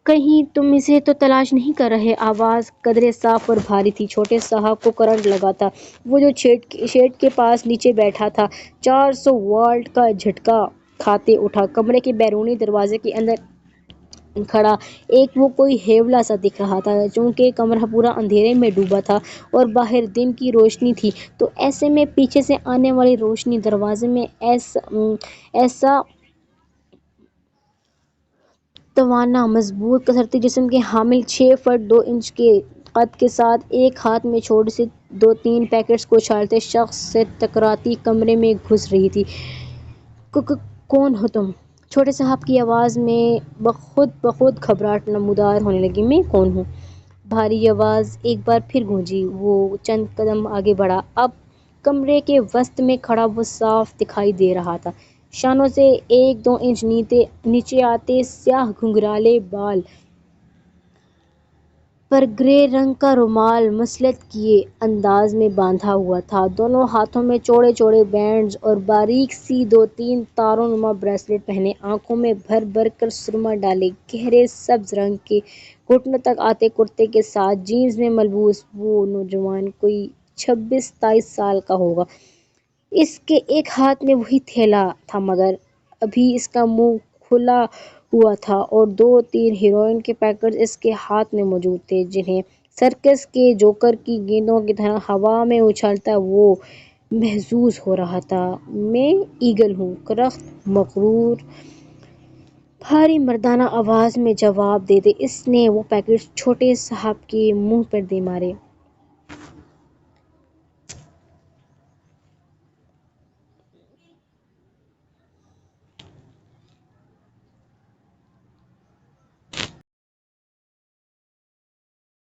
کہیں تم اسے تو تلاش نہیں کر رہے؟ آواز قدرے صاف اور بھاری تھی۔ چھوٹے صاحب کو کرنٹ لگا تھا، وہ جو شیڈ کے پاس نیچے بیٹھا تھا 400 واٹ کا جھٹکا کھاتے اٹھا۔ کمرے کے بیرونی دروازے کے اندر کھڑا ایک وہ کوئی ہیولا سا دکھ رہا تھا۔ چونکہ کمرہ پورا اندھیرے میں ڈوبا تھا اور باہر دن کی روشنی تھی، تو ایسے میں پیچھے سے آنے والی روشنی دروازے میں ایسا توانا، مضبوط، کسرتی جسم کے حامل 6 فٹ 2 انچ کے قد کے ساتھ ایک ہاتھ میں چھوٹے سے 2-3 پیکٹس کو اچھالتے شخص سے ٹکراتی کمرے میں گھس رہی تھی۔ کون ہو تم؟ چھوٹے صاحب کی آواز میں بخود گھبراہٹ نمودار ہونے لگی۔ میں کون ہوں؟ بھاری آواز ایک بار پھر گونجی۔ وہ چند قدم آگے بڑھا۔ اب کمرے کے وسط میں کھڑا وہ صاف دکھائی دے رہا تھا، شانوں سے 1-2 انچ نیچے آتے، سیاہ گھنگھرالے بال پر گرے رنگ کا رومال مسلط کیے انداز میں باندھا ہوا تھا۔ دونوں ہاتھوں میں چوڑے چوڑے بینڈز اور باریک سی 2-3 تاروں نما بریسلٹ پہنے، آنکھوں میں بھر بھر کر سرما ڈالے، گہرے سبز رنگ کے گھٹنوں تک آتے کرتے کے ساتھ جینز میں ملبوس وہ نوجوان کوئی 26-27 سال کا ہوگا۔ اس کے ایک ہاتھ میں وہی تھیلا تھا، مگر ابھی اس کا منہ کھلا ہوا تھا اور 2-3 ہیروئن کے پیکٹس اس کے ہاتھ میں موجود تھے، جنہیں سرکس کے جوکر کی گیندوں کی طرح ہوا میں اچھالتا وہ محظوظ ہو رہا تھا۔ میں ایگل ہوں، کرخت مغرور بھاری مردانہ آواز میں جواب دیتے اس نے وہ پیکٹس چھوٹے صاحب کے منہ پر دے مارے۔